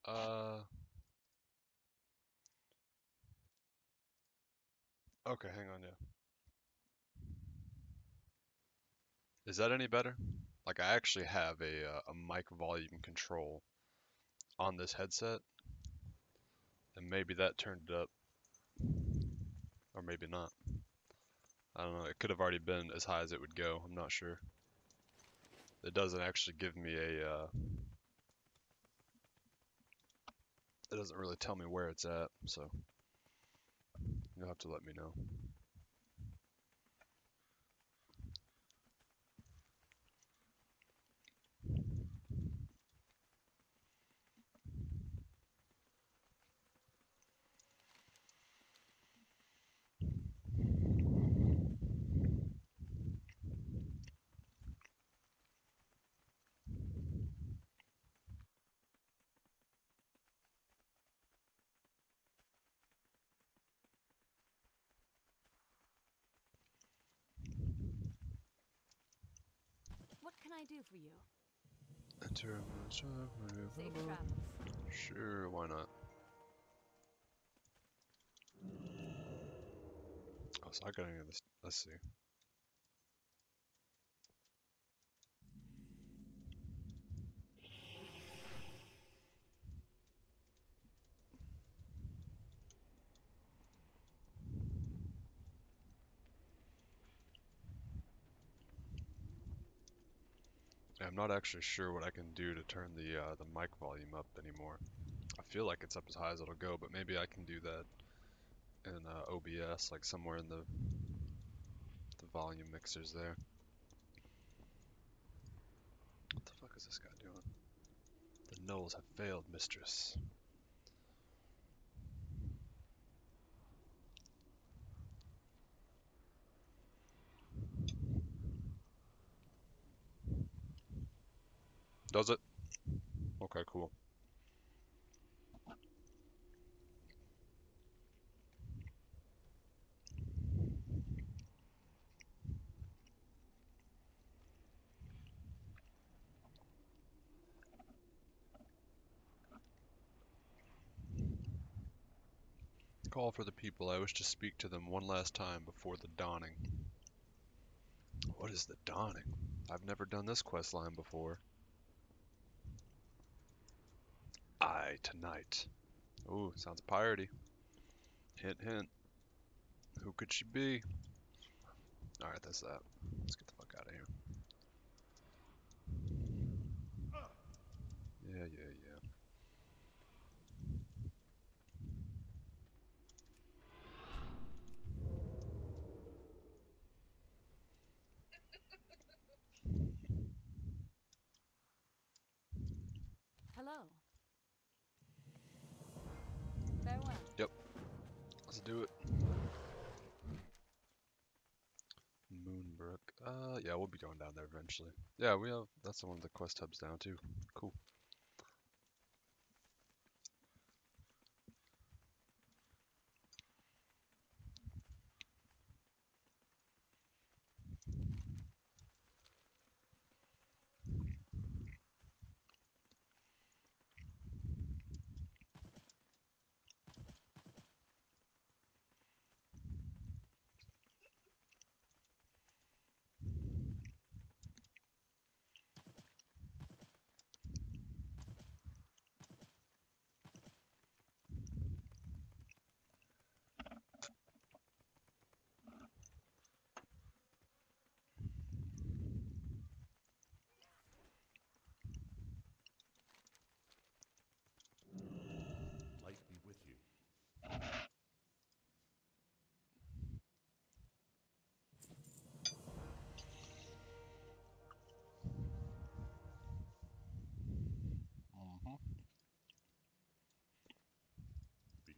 Huh. Okay, hang on, yeah. Is that any better? Like I actually have a mic volume control on this headset, and maybe that turned it up, or maybe not. I don't know. It could have already been as high as it would go. I'm not sure. It doesn't actually give me it doesn't really tell me where it's at, so you'll have to let me know. What can I do for you? Enter. Safe travels. Sure, why not? Oh, so I got any of this. Let's see. Yeah, I'm not actually sure what I can do to turn the mic volume up anymore. I feel like it's up as high as it'll go, but maybe I can do that in OBS, like somewhere in the volume mixers there. What the fuck is this guy doing? The Knolls have failed, mistress. Does it? Okay, cool. Call for the people. I wish to speak to them one last time before the dawning. What is the dawning? I've never done this quest line before. I tonight. Ooh, sounds piratey. Hint, hint. Who could she be? Alright, that's that. Let's get the fuck out of here. Yeah, yeah, yeah. Hello. Farewell. Yep. Let's do it. Moonbrook. Yeah, we'll be going down there eventually. Yeah, we have. That's one of the quest hubs down too. Cool.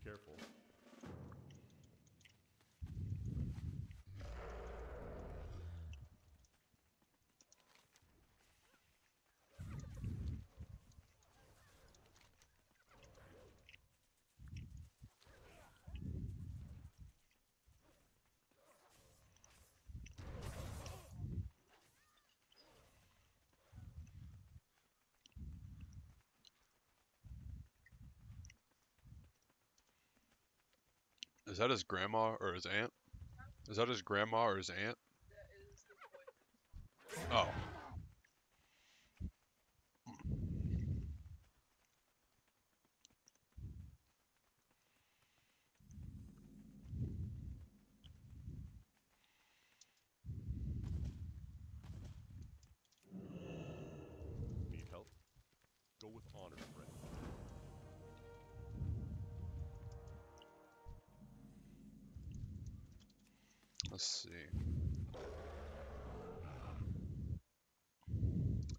careful. Is that his grandma or his aunt? Is that his grandma or his aunt? Oh. Need help? Go with honor, friend. Let's see.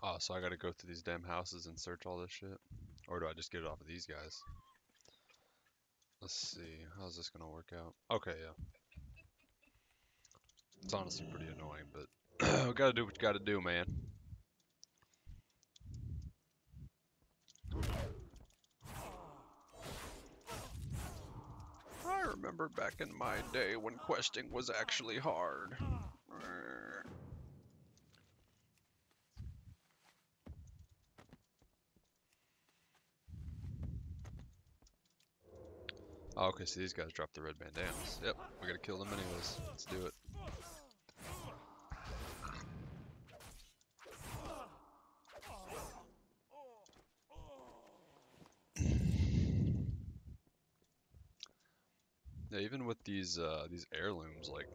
Oh, so I gotta go through these damn houses and search all this shit? Or do I just get it off of these guys? Let's see. How's this gonna work out? Okay, yeah. It's honestly pretty annoying, but we gotta do what you gotta do, man. I remember back in my day when questing was actually hard. Oh, okay, so these guys drop the red bandanas. Yep, we gotta kill them anyways. Let's do it. Yeah, even with these heirlooms, like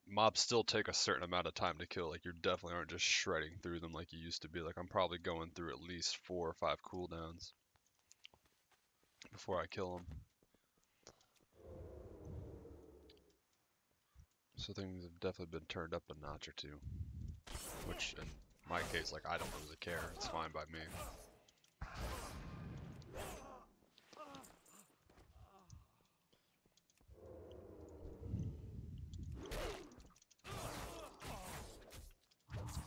mobs still take a certain amount of time to kill. Like you definitely aren't just shredding through them like you used to be. Like I'm probably going through at least 4 or 5 cooldowns before I kill them. So things have definitely been turned up a notch or two. Which in my case, like I don't really care. It's fine by me.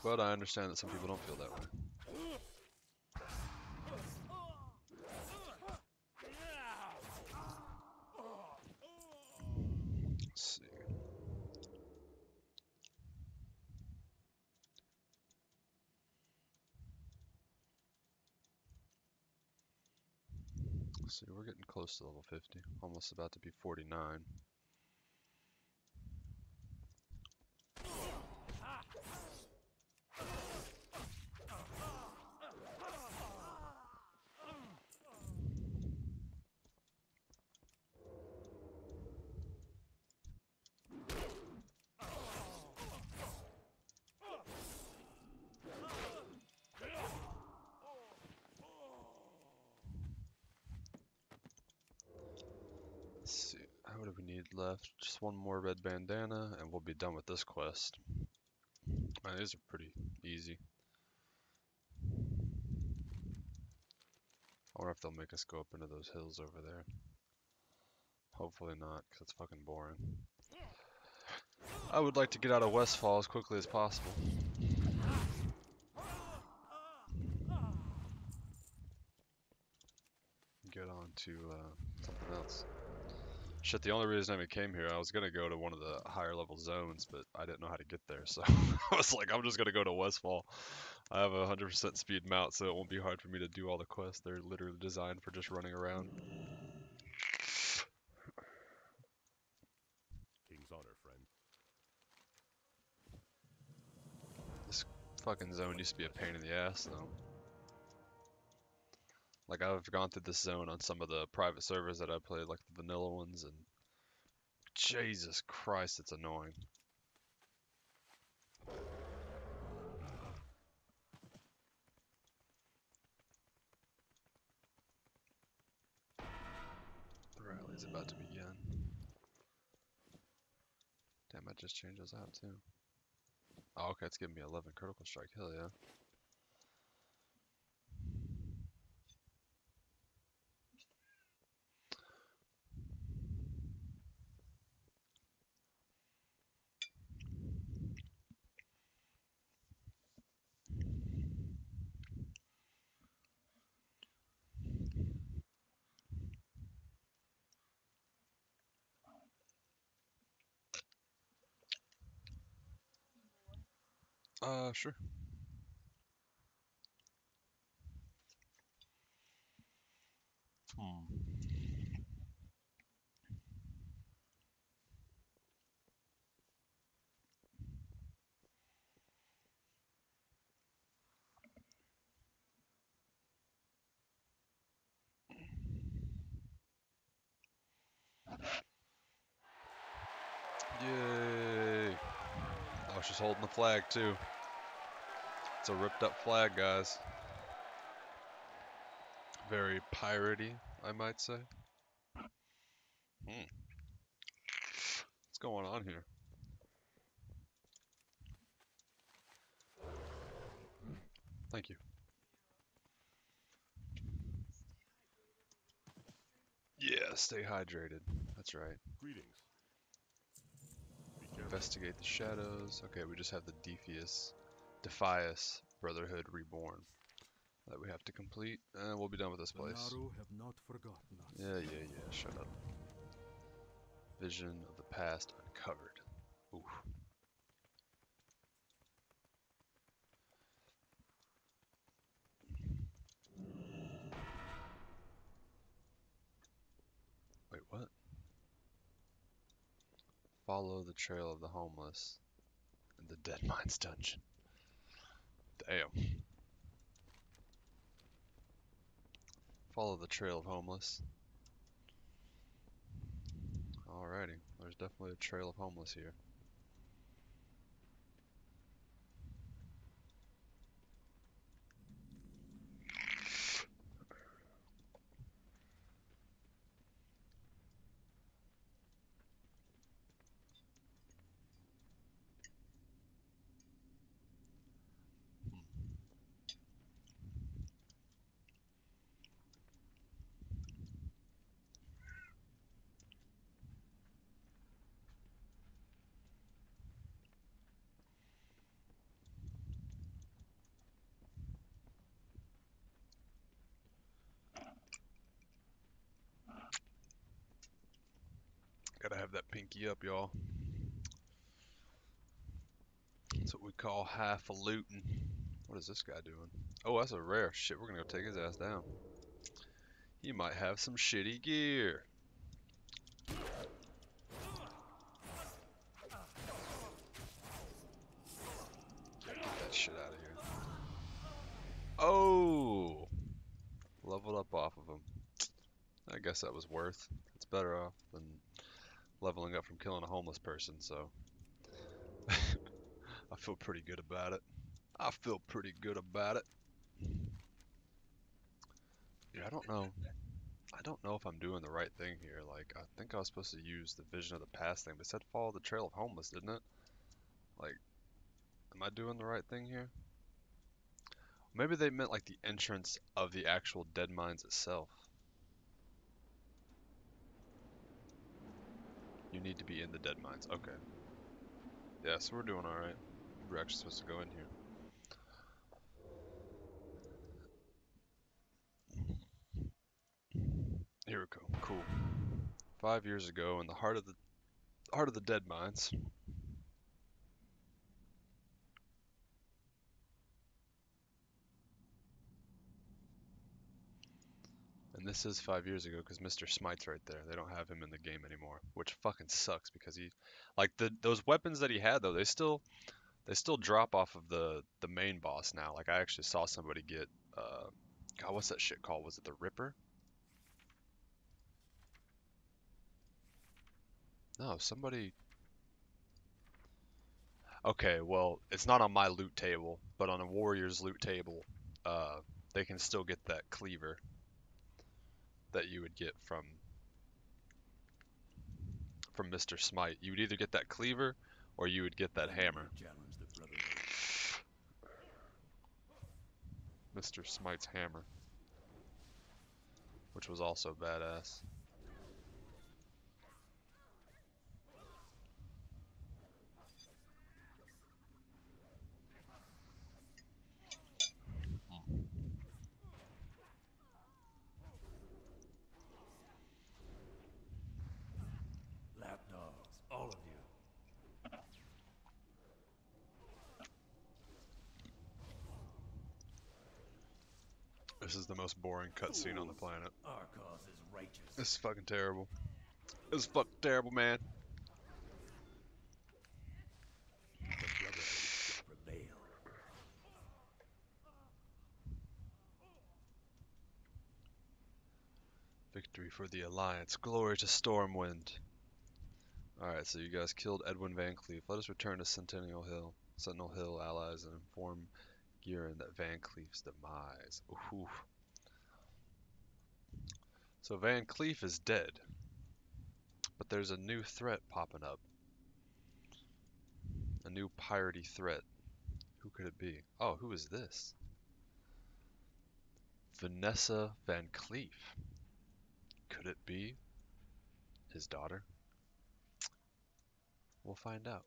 But I understand that some people don't feel that way. Let's see. Let's see, we're getting close to level 50. Almost about to be 49. Let's see, what do we need left? Just one more red bandana and we'll be done with this quest. Man, these are pretty easy. I wonder if they'll make us go up into those hills over there. Hopefully not, because it's fucking boring. I would like to get out of Westfall as quickly as possible. Get on to something else. Shit, the only reason I even came here, I was gonna go to one of the higher level zones, but I didn't know how to get there, so I was like, I'm just gonna go to Westfall. I have a 100% speed mount, so it won't be hard for me to do all the quests. They're literally designed for just running around. King's honor, friend. This fucking zone used to be a pain in the ass, though. Like, I've gone through this zone on some of the private servers that I played, like the vanilla ones, and Jesus Christ, it's annoying. The rally's about to begin. Damn, I just changed those out too. Oh, okay, it's giving me 11 critical strike. Hell yeah. Sure. Hmm. Yay! Oh, she's holding the flag too. It's a ripped up flag, guys. Very piratey, I might say. Hmm. What's going on here? Thank you. Yeah, stay hydrated. That's right. Greetings. Be careful. Investigate the shadows. Okay, we just have the Defias Brotherhood Reborn that we have to complete, and we'll be done with this The place. Naru have not forgotten us. Yeah, shut up. Vision of the past uncovered. Oof. Wait, what? Follow the trail of the homeless in the Dead Mines dungeon. Damn. Follow the trail of homeless. Alrighty, there's definitely a trail of homeless here. Gotta have that pinky up, y'all. That's what we call half a lootin'. What is this guy doing? Oh, that's a rare. Shit, we're gonna go take his ass down. He might have some shitty gear. Get that shit out of here. Oh! Leveled up off of him. I guess that was worth. It's better off than leveling up from killing a homeless person, so I feel pretty good about it. I feel pretty good about it. Yeah, I don't know. I don't know if I'm doing the right thing here. Like, I think I was supposed to use the vision of the past thing, but it said follow the trail of homeless, didn't it? Like, am I doing the right thing here? Maybe they meant like the entrance of the actual Dead Mines itself. You need to be in the Dead Mines. Okay. Yeah, so we're doing alright. We're actually supposed to go in here. Here we go. Cool. 5 years ago, in the heart of the Dead Mines. And this is 5 years ago because Mr. Smite's right there. They don't have him in the game anymore, which fucking sucks because he, like those weapons that he had though, they still drop off of the main boss now. Like I actually saw somebody get, God, what's that shit called? Was it the Ripper? No, somebody. Okay, well, it's not on my loot table, but on a warrior's loot table, they can still get that cleaver that you would get from Mr. Smite. You would either get that cleaver or you would get that hammer. Challenge the Brotherhood. Mr. Smite's hammer, which was also badass. Lapdogs, all of you. This is the most boring cutscene on the planet. Our cause is righteous. This is fucking terrible. This is fucking terrible, man. The Brotherhood shall prevail. Victory for the Alliance. Glory to Stormwind. Alright, so you guys killed Edwin Van Cleef. Let us return to Sentinel Hill allies and inform Giran that Van Cleef's demise. Ooh. So Van Cleef is dead. But there's a new threat popping up. A new piratey threat. Who could it be? Oh, who is this? Vanessa Van Cleef. Could it be his daughter? We'll find out.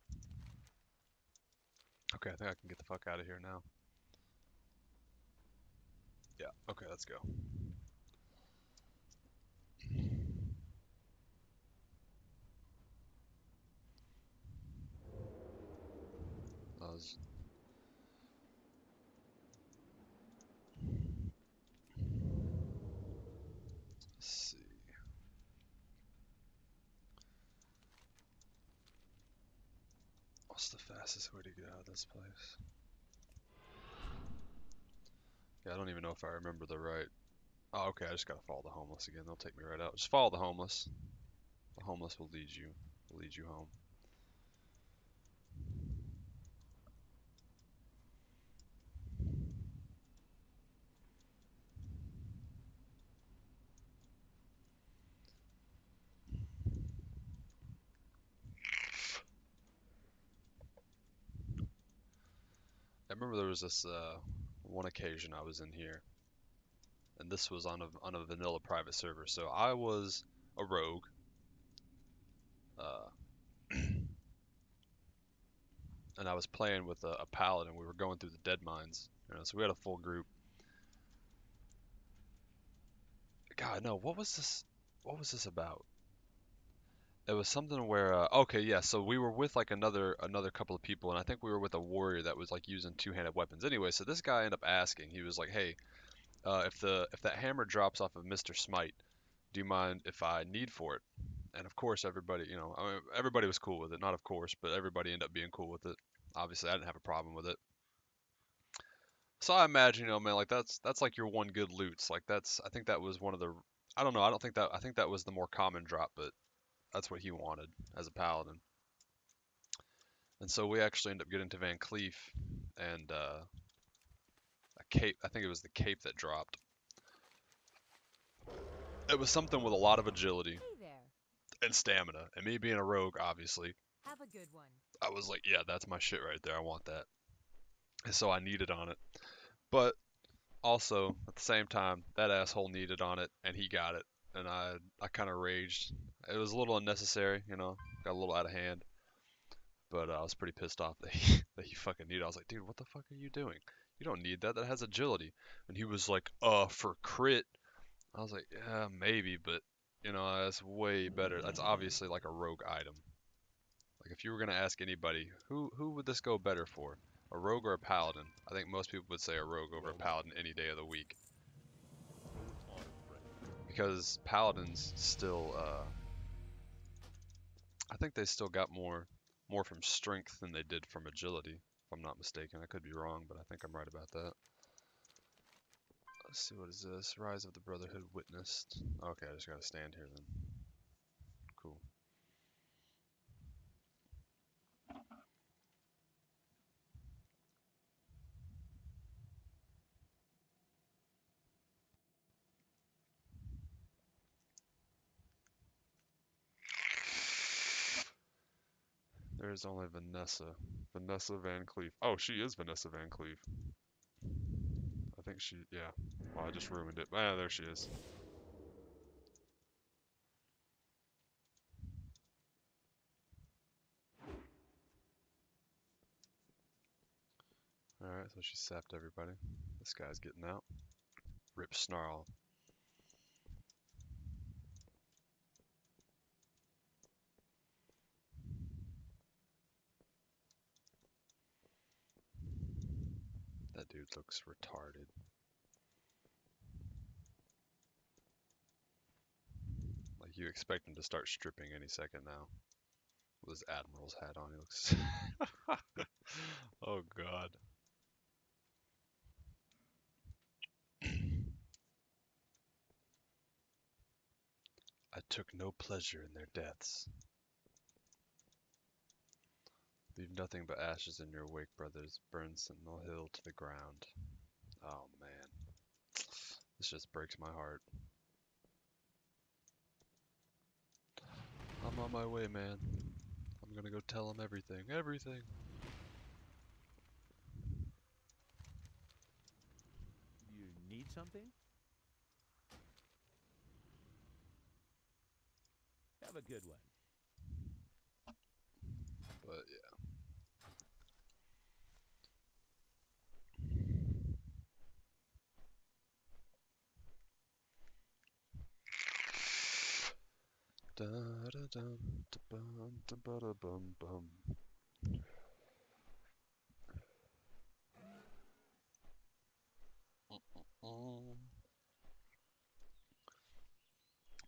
Okay, I think I can get the fuck out of here now. Yeah, okay, let's go. Let's see. What's the fastest way to get out of this place? Yeah, I don't even know if I remember the right. Oh, okay, I just gotta follow the homeless again. They'll take me right out. Just follow the homeless. The homeless will lead you home. I remember there was this one occasion I was in here, and this was on a vanilla private server. So I was a rogue, and I was playing with a paladin. We were going through the dead mines, so we had a full group. God, no, what was this? What was this about? It was something where, okay, yeah. So we were with like another couple of people, and I think we were with a warrior that was like using two-handed weapons. Anyway, so this guy ended up asking. He was like, "Hey, if that hammer drops off of Mr. Smite, do you mind if I need for it?" And of course, everybody, I mean, everybody was cool with it. Not of course, but everybody ended up being cool with it. Obviously, I didn't have a problem with it. So I imagine, man, like that's like your one good loots. Like I think that was one of the, I don't know, I think that was the more common drop, but that's what he wanted as a paladin. And so we actually ended up getting to Van Cleef, and a cape. I think it was the cape that dropped. It was something with a lot of agility Hey there. and stamina. And me being a rogue, obviously, Have a good one. I was like, yeah, that's my shit right there. I want that. And so I needed on it. But also, at the same time, that asshole needed on it, and he got it. And I kind of raged. It was a little unnecessary, got a little out of hand. But I was pretty pissed off that he fucking needed it. I was like, dude, what the fuck are you doing? You don't need that. That has agility. And he was like, for crit. I was like, yeah, maybe, but that's way better. That's obviously like a rogue item. Like if you were gonna ask anybody, who would this go better for? A rogue or a paladin? I think most people would say a rogue over a paladin any day of the week. Because paladins still, I think they still got more from strength than they did from agility, if I'm not mistaken. I could be wrong, but I think I'm right about that. Let's see, what is this? Rise of the Brotherhood witnessed. Okay, I just gotta stand here then. Cool. There's only Vanessa. Vanessa Van Cleef. Oh, she is Vanessa Van Cleef. I think yeah. Oh, I just ruined it. Ah, there she is. Alright, so she sapped everybody. This guy's getting out. Rip Snarl. That dude looks retarded. You expect him to start stripping any second now. With his admiral's hat on, he looks. Oh God. I took no pleasure in their deaths. Leave nothing but ashes in your wake, brothers. Burn Sentinel Hill to the ground. Oh man. This just breaks my heart. I'm on my way, man. I'm gonna go tell him everything. Everything. You need something? Have a good one. But yeah. Da da dum da bum da ba da bum bum.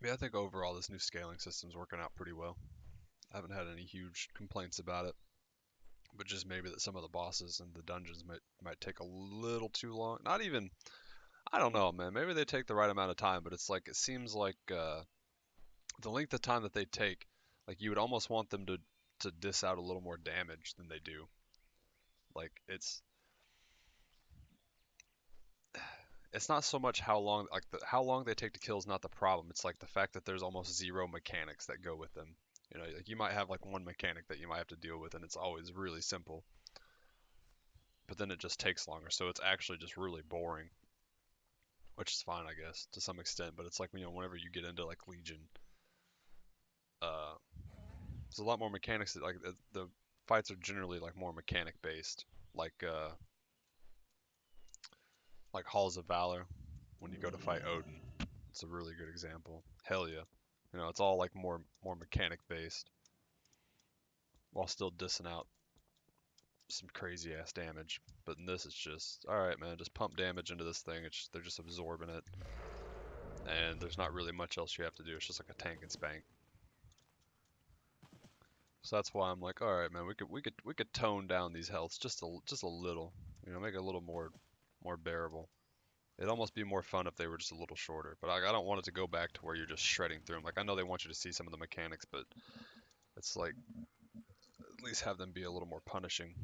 Yeah, I think overall this new scaling system's working out pretty well. I haven't had any huge complaints about it, but just maybe that some of the bosses and the dungeons might take a little too long. Not even, I don't know, man. Maybe they take the right amount of time, but it's like it seems like the length of time that they take, like you would almost want them to dish out a little more damage than they do. Like it's not so much how long how long they take to kill is not the problem. It's like the fact that there's almost zero mechanics that go with them. You know, like you might have like one mechanic that you might have to deal with, and it's always really simple. But then it just takes longer, so it's actually just really boring, which is fine, I guess, to some extent. But it's like whenever you get into like Legion, uh, there's a lot more mechanics. Like the fights are generally like more mechanic based, like Halls of Valor when you go to fight Odin. It's a really good example. Helya, it's all like more mechanic based, while still dissing out some crazy ass damage. But in this, it's just all right, man. Just pump damage into this thing. They're just absorbing it, and there's not really much else you have to do. It's just like a tank and spank. So that's why I'm like, all right, man. We could tone down these healths just a little. Make it a little more bearable. It'd almost be more fun if they were just a little shorter. But I don't want it to go back to where you're just shredding through them. Like I know they want you to see some of the mechanics, but it's like at least have them be a little more punishing.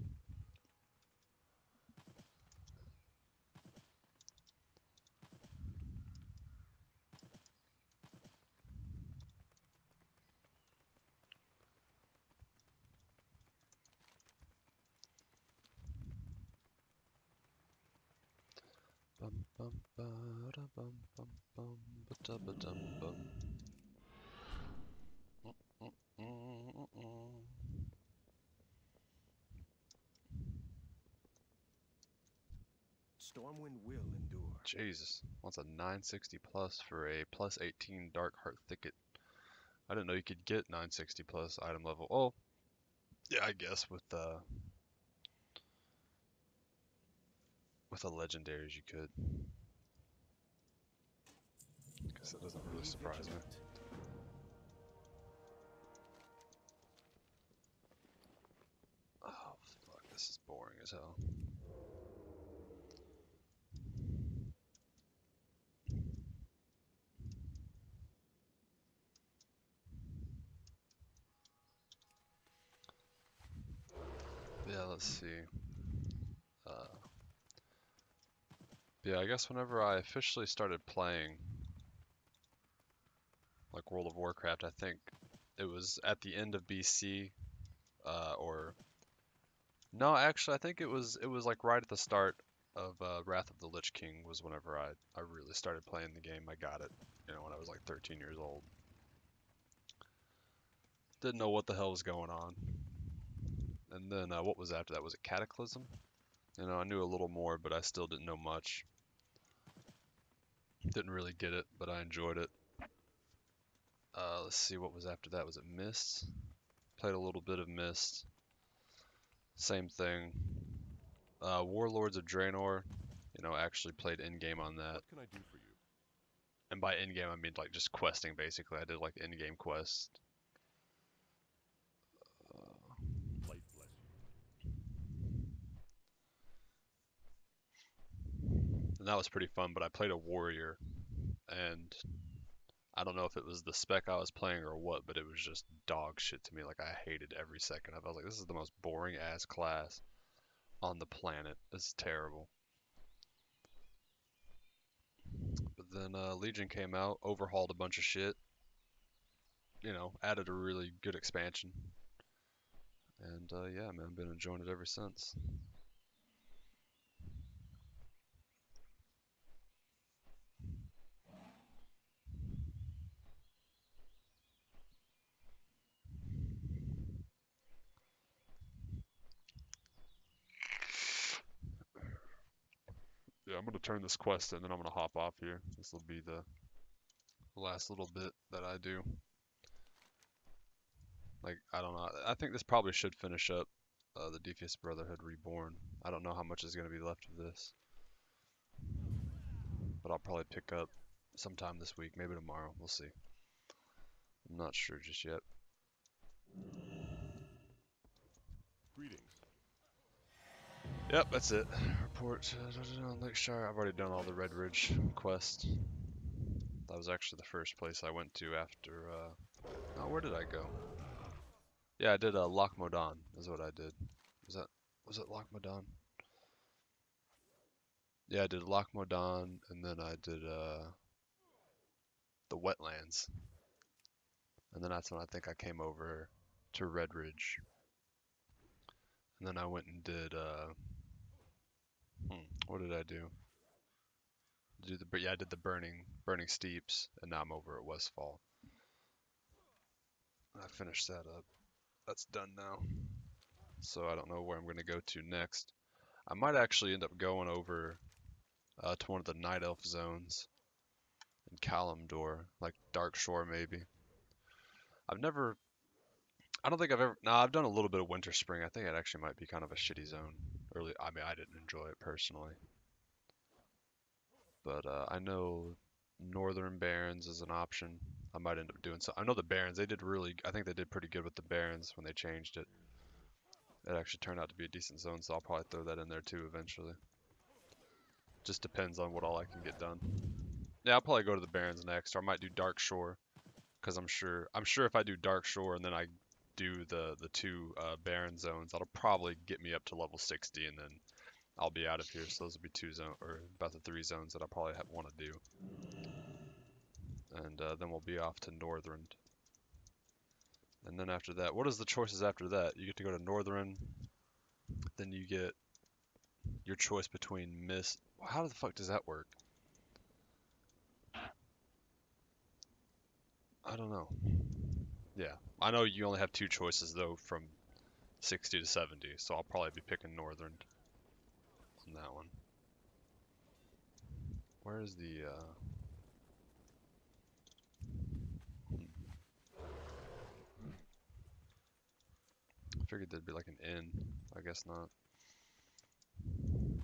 Bum bum ba da bum bum bum ba da ba dum bum. Stormwind will endure. Jesus, wants a 960 plus for a plus 18 Dark Heart Thicket. I didn't know you could get 960 plus item level. Oh, yeah, I guess with the legendaries you could. Guess that doesn't really Be surprise me. vigilant. Oh fuck, this is boring as hell. Yeah, let's see. Yeah, I guess whenever I officially started playing like World of Warcraft, I think it was at the end of BC, or no, actually, I think it was like right at the start of Wrath of the Lich King was whenever I really started playing the game. I got it, when I was like 13 years old. Didn't know what the hell was going on. And then what was after that? Was it Cataclysm? I knew a little more, but I still didn't know much. Didn't really get it, but I enjoyed it. Let's see, what was after that? Was it Mist? Played a little bit of Mist. Same thing. Warlords of Draenor, actually played in game on that. What can I do for you? And by in-game, I mean like just questing basically. I did like in-game quests. Light bless And that was pretty fun, but I played a warrior, and I don't know if it was the spec I was playing or what, but it was just dog shit to me. Like, I hated every second of it. I was like, this is the most boring ass class on the planet. This is terrible. But then Legion came out, overhauled a bunch of shit, you know, added a really good expansion. And yeah, man, I've been enjoying it ever since. Yeah, I'm gonna turn this quest in, and then I'm gonna hop off here. This will be the last little bit that I do. Like, I don't know. I think this probably should finish up the Devious Brotherhood Reborn. I don't know how much is gonna be left of this, but I'll probably pick up sometime this week, maybe tomorrow. We'll see. I'm not sure just yet. Greetings. Yep, that's it. Report to Lakeshire. I've already done all the Red Ridge quest. That was actually the first place I went to after. Oh, where did I go? Yeah, I did Loch Modan. Is what I did. Was it Loch Modan? Yeah, I did Loch Modan, and then I did the Wetlands, and then that's when I think I came over to Red Ridge, and then I went and did what did I do? Yeah, I did the Burning Steeps, and now I'm over at Westfall. I finished that up. That's done now. So I don't know where I'm gonna go to next. I might actually end up going over to one of the Night Elf zones in Kalimdor, like Darkshore maybe. I don't think I've ever, nah, I've done a little bit of Winter Spring. I think it actually might be kind of a shitty zone. I mean, I didn't enjoy it personally. But I know Northern Barrens is an option. I might end up doing so. I know the Barrens, I think they did pretty good with the Barrens when they changed it. It actually turned out to be a decent zone, so I'll probably throw that in there too eventually. Just depends on what all I can get done. Yeah, I'll probably go to the Barrens next, or I might do Darkshore, because I'm sure if I do Darkshore and then I do the two Barren zones, that'll probably get me up to level 60, and then I'll be out of here. So those will be about the 3 zones that I probably want to do, and then we'll be off to Northrend. And then after that, what is the choices after that? You get to go to Northrend, then you get your choice between Mist. How the fuck does that work? I don't know. Yeah, I know you only have 2 choices though from 60 to 70, so I'll probably be picking Northrend on that one. Where is the I figured there'd be like an inn. I guess not.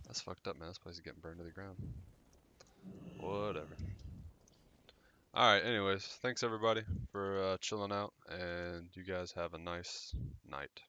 That's fucked up, man. This place is getting burned to the ground. Whatever. Alright, anyways, thanks everybody for chilling out, and you guys have a nice night.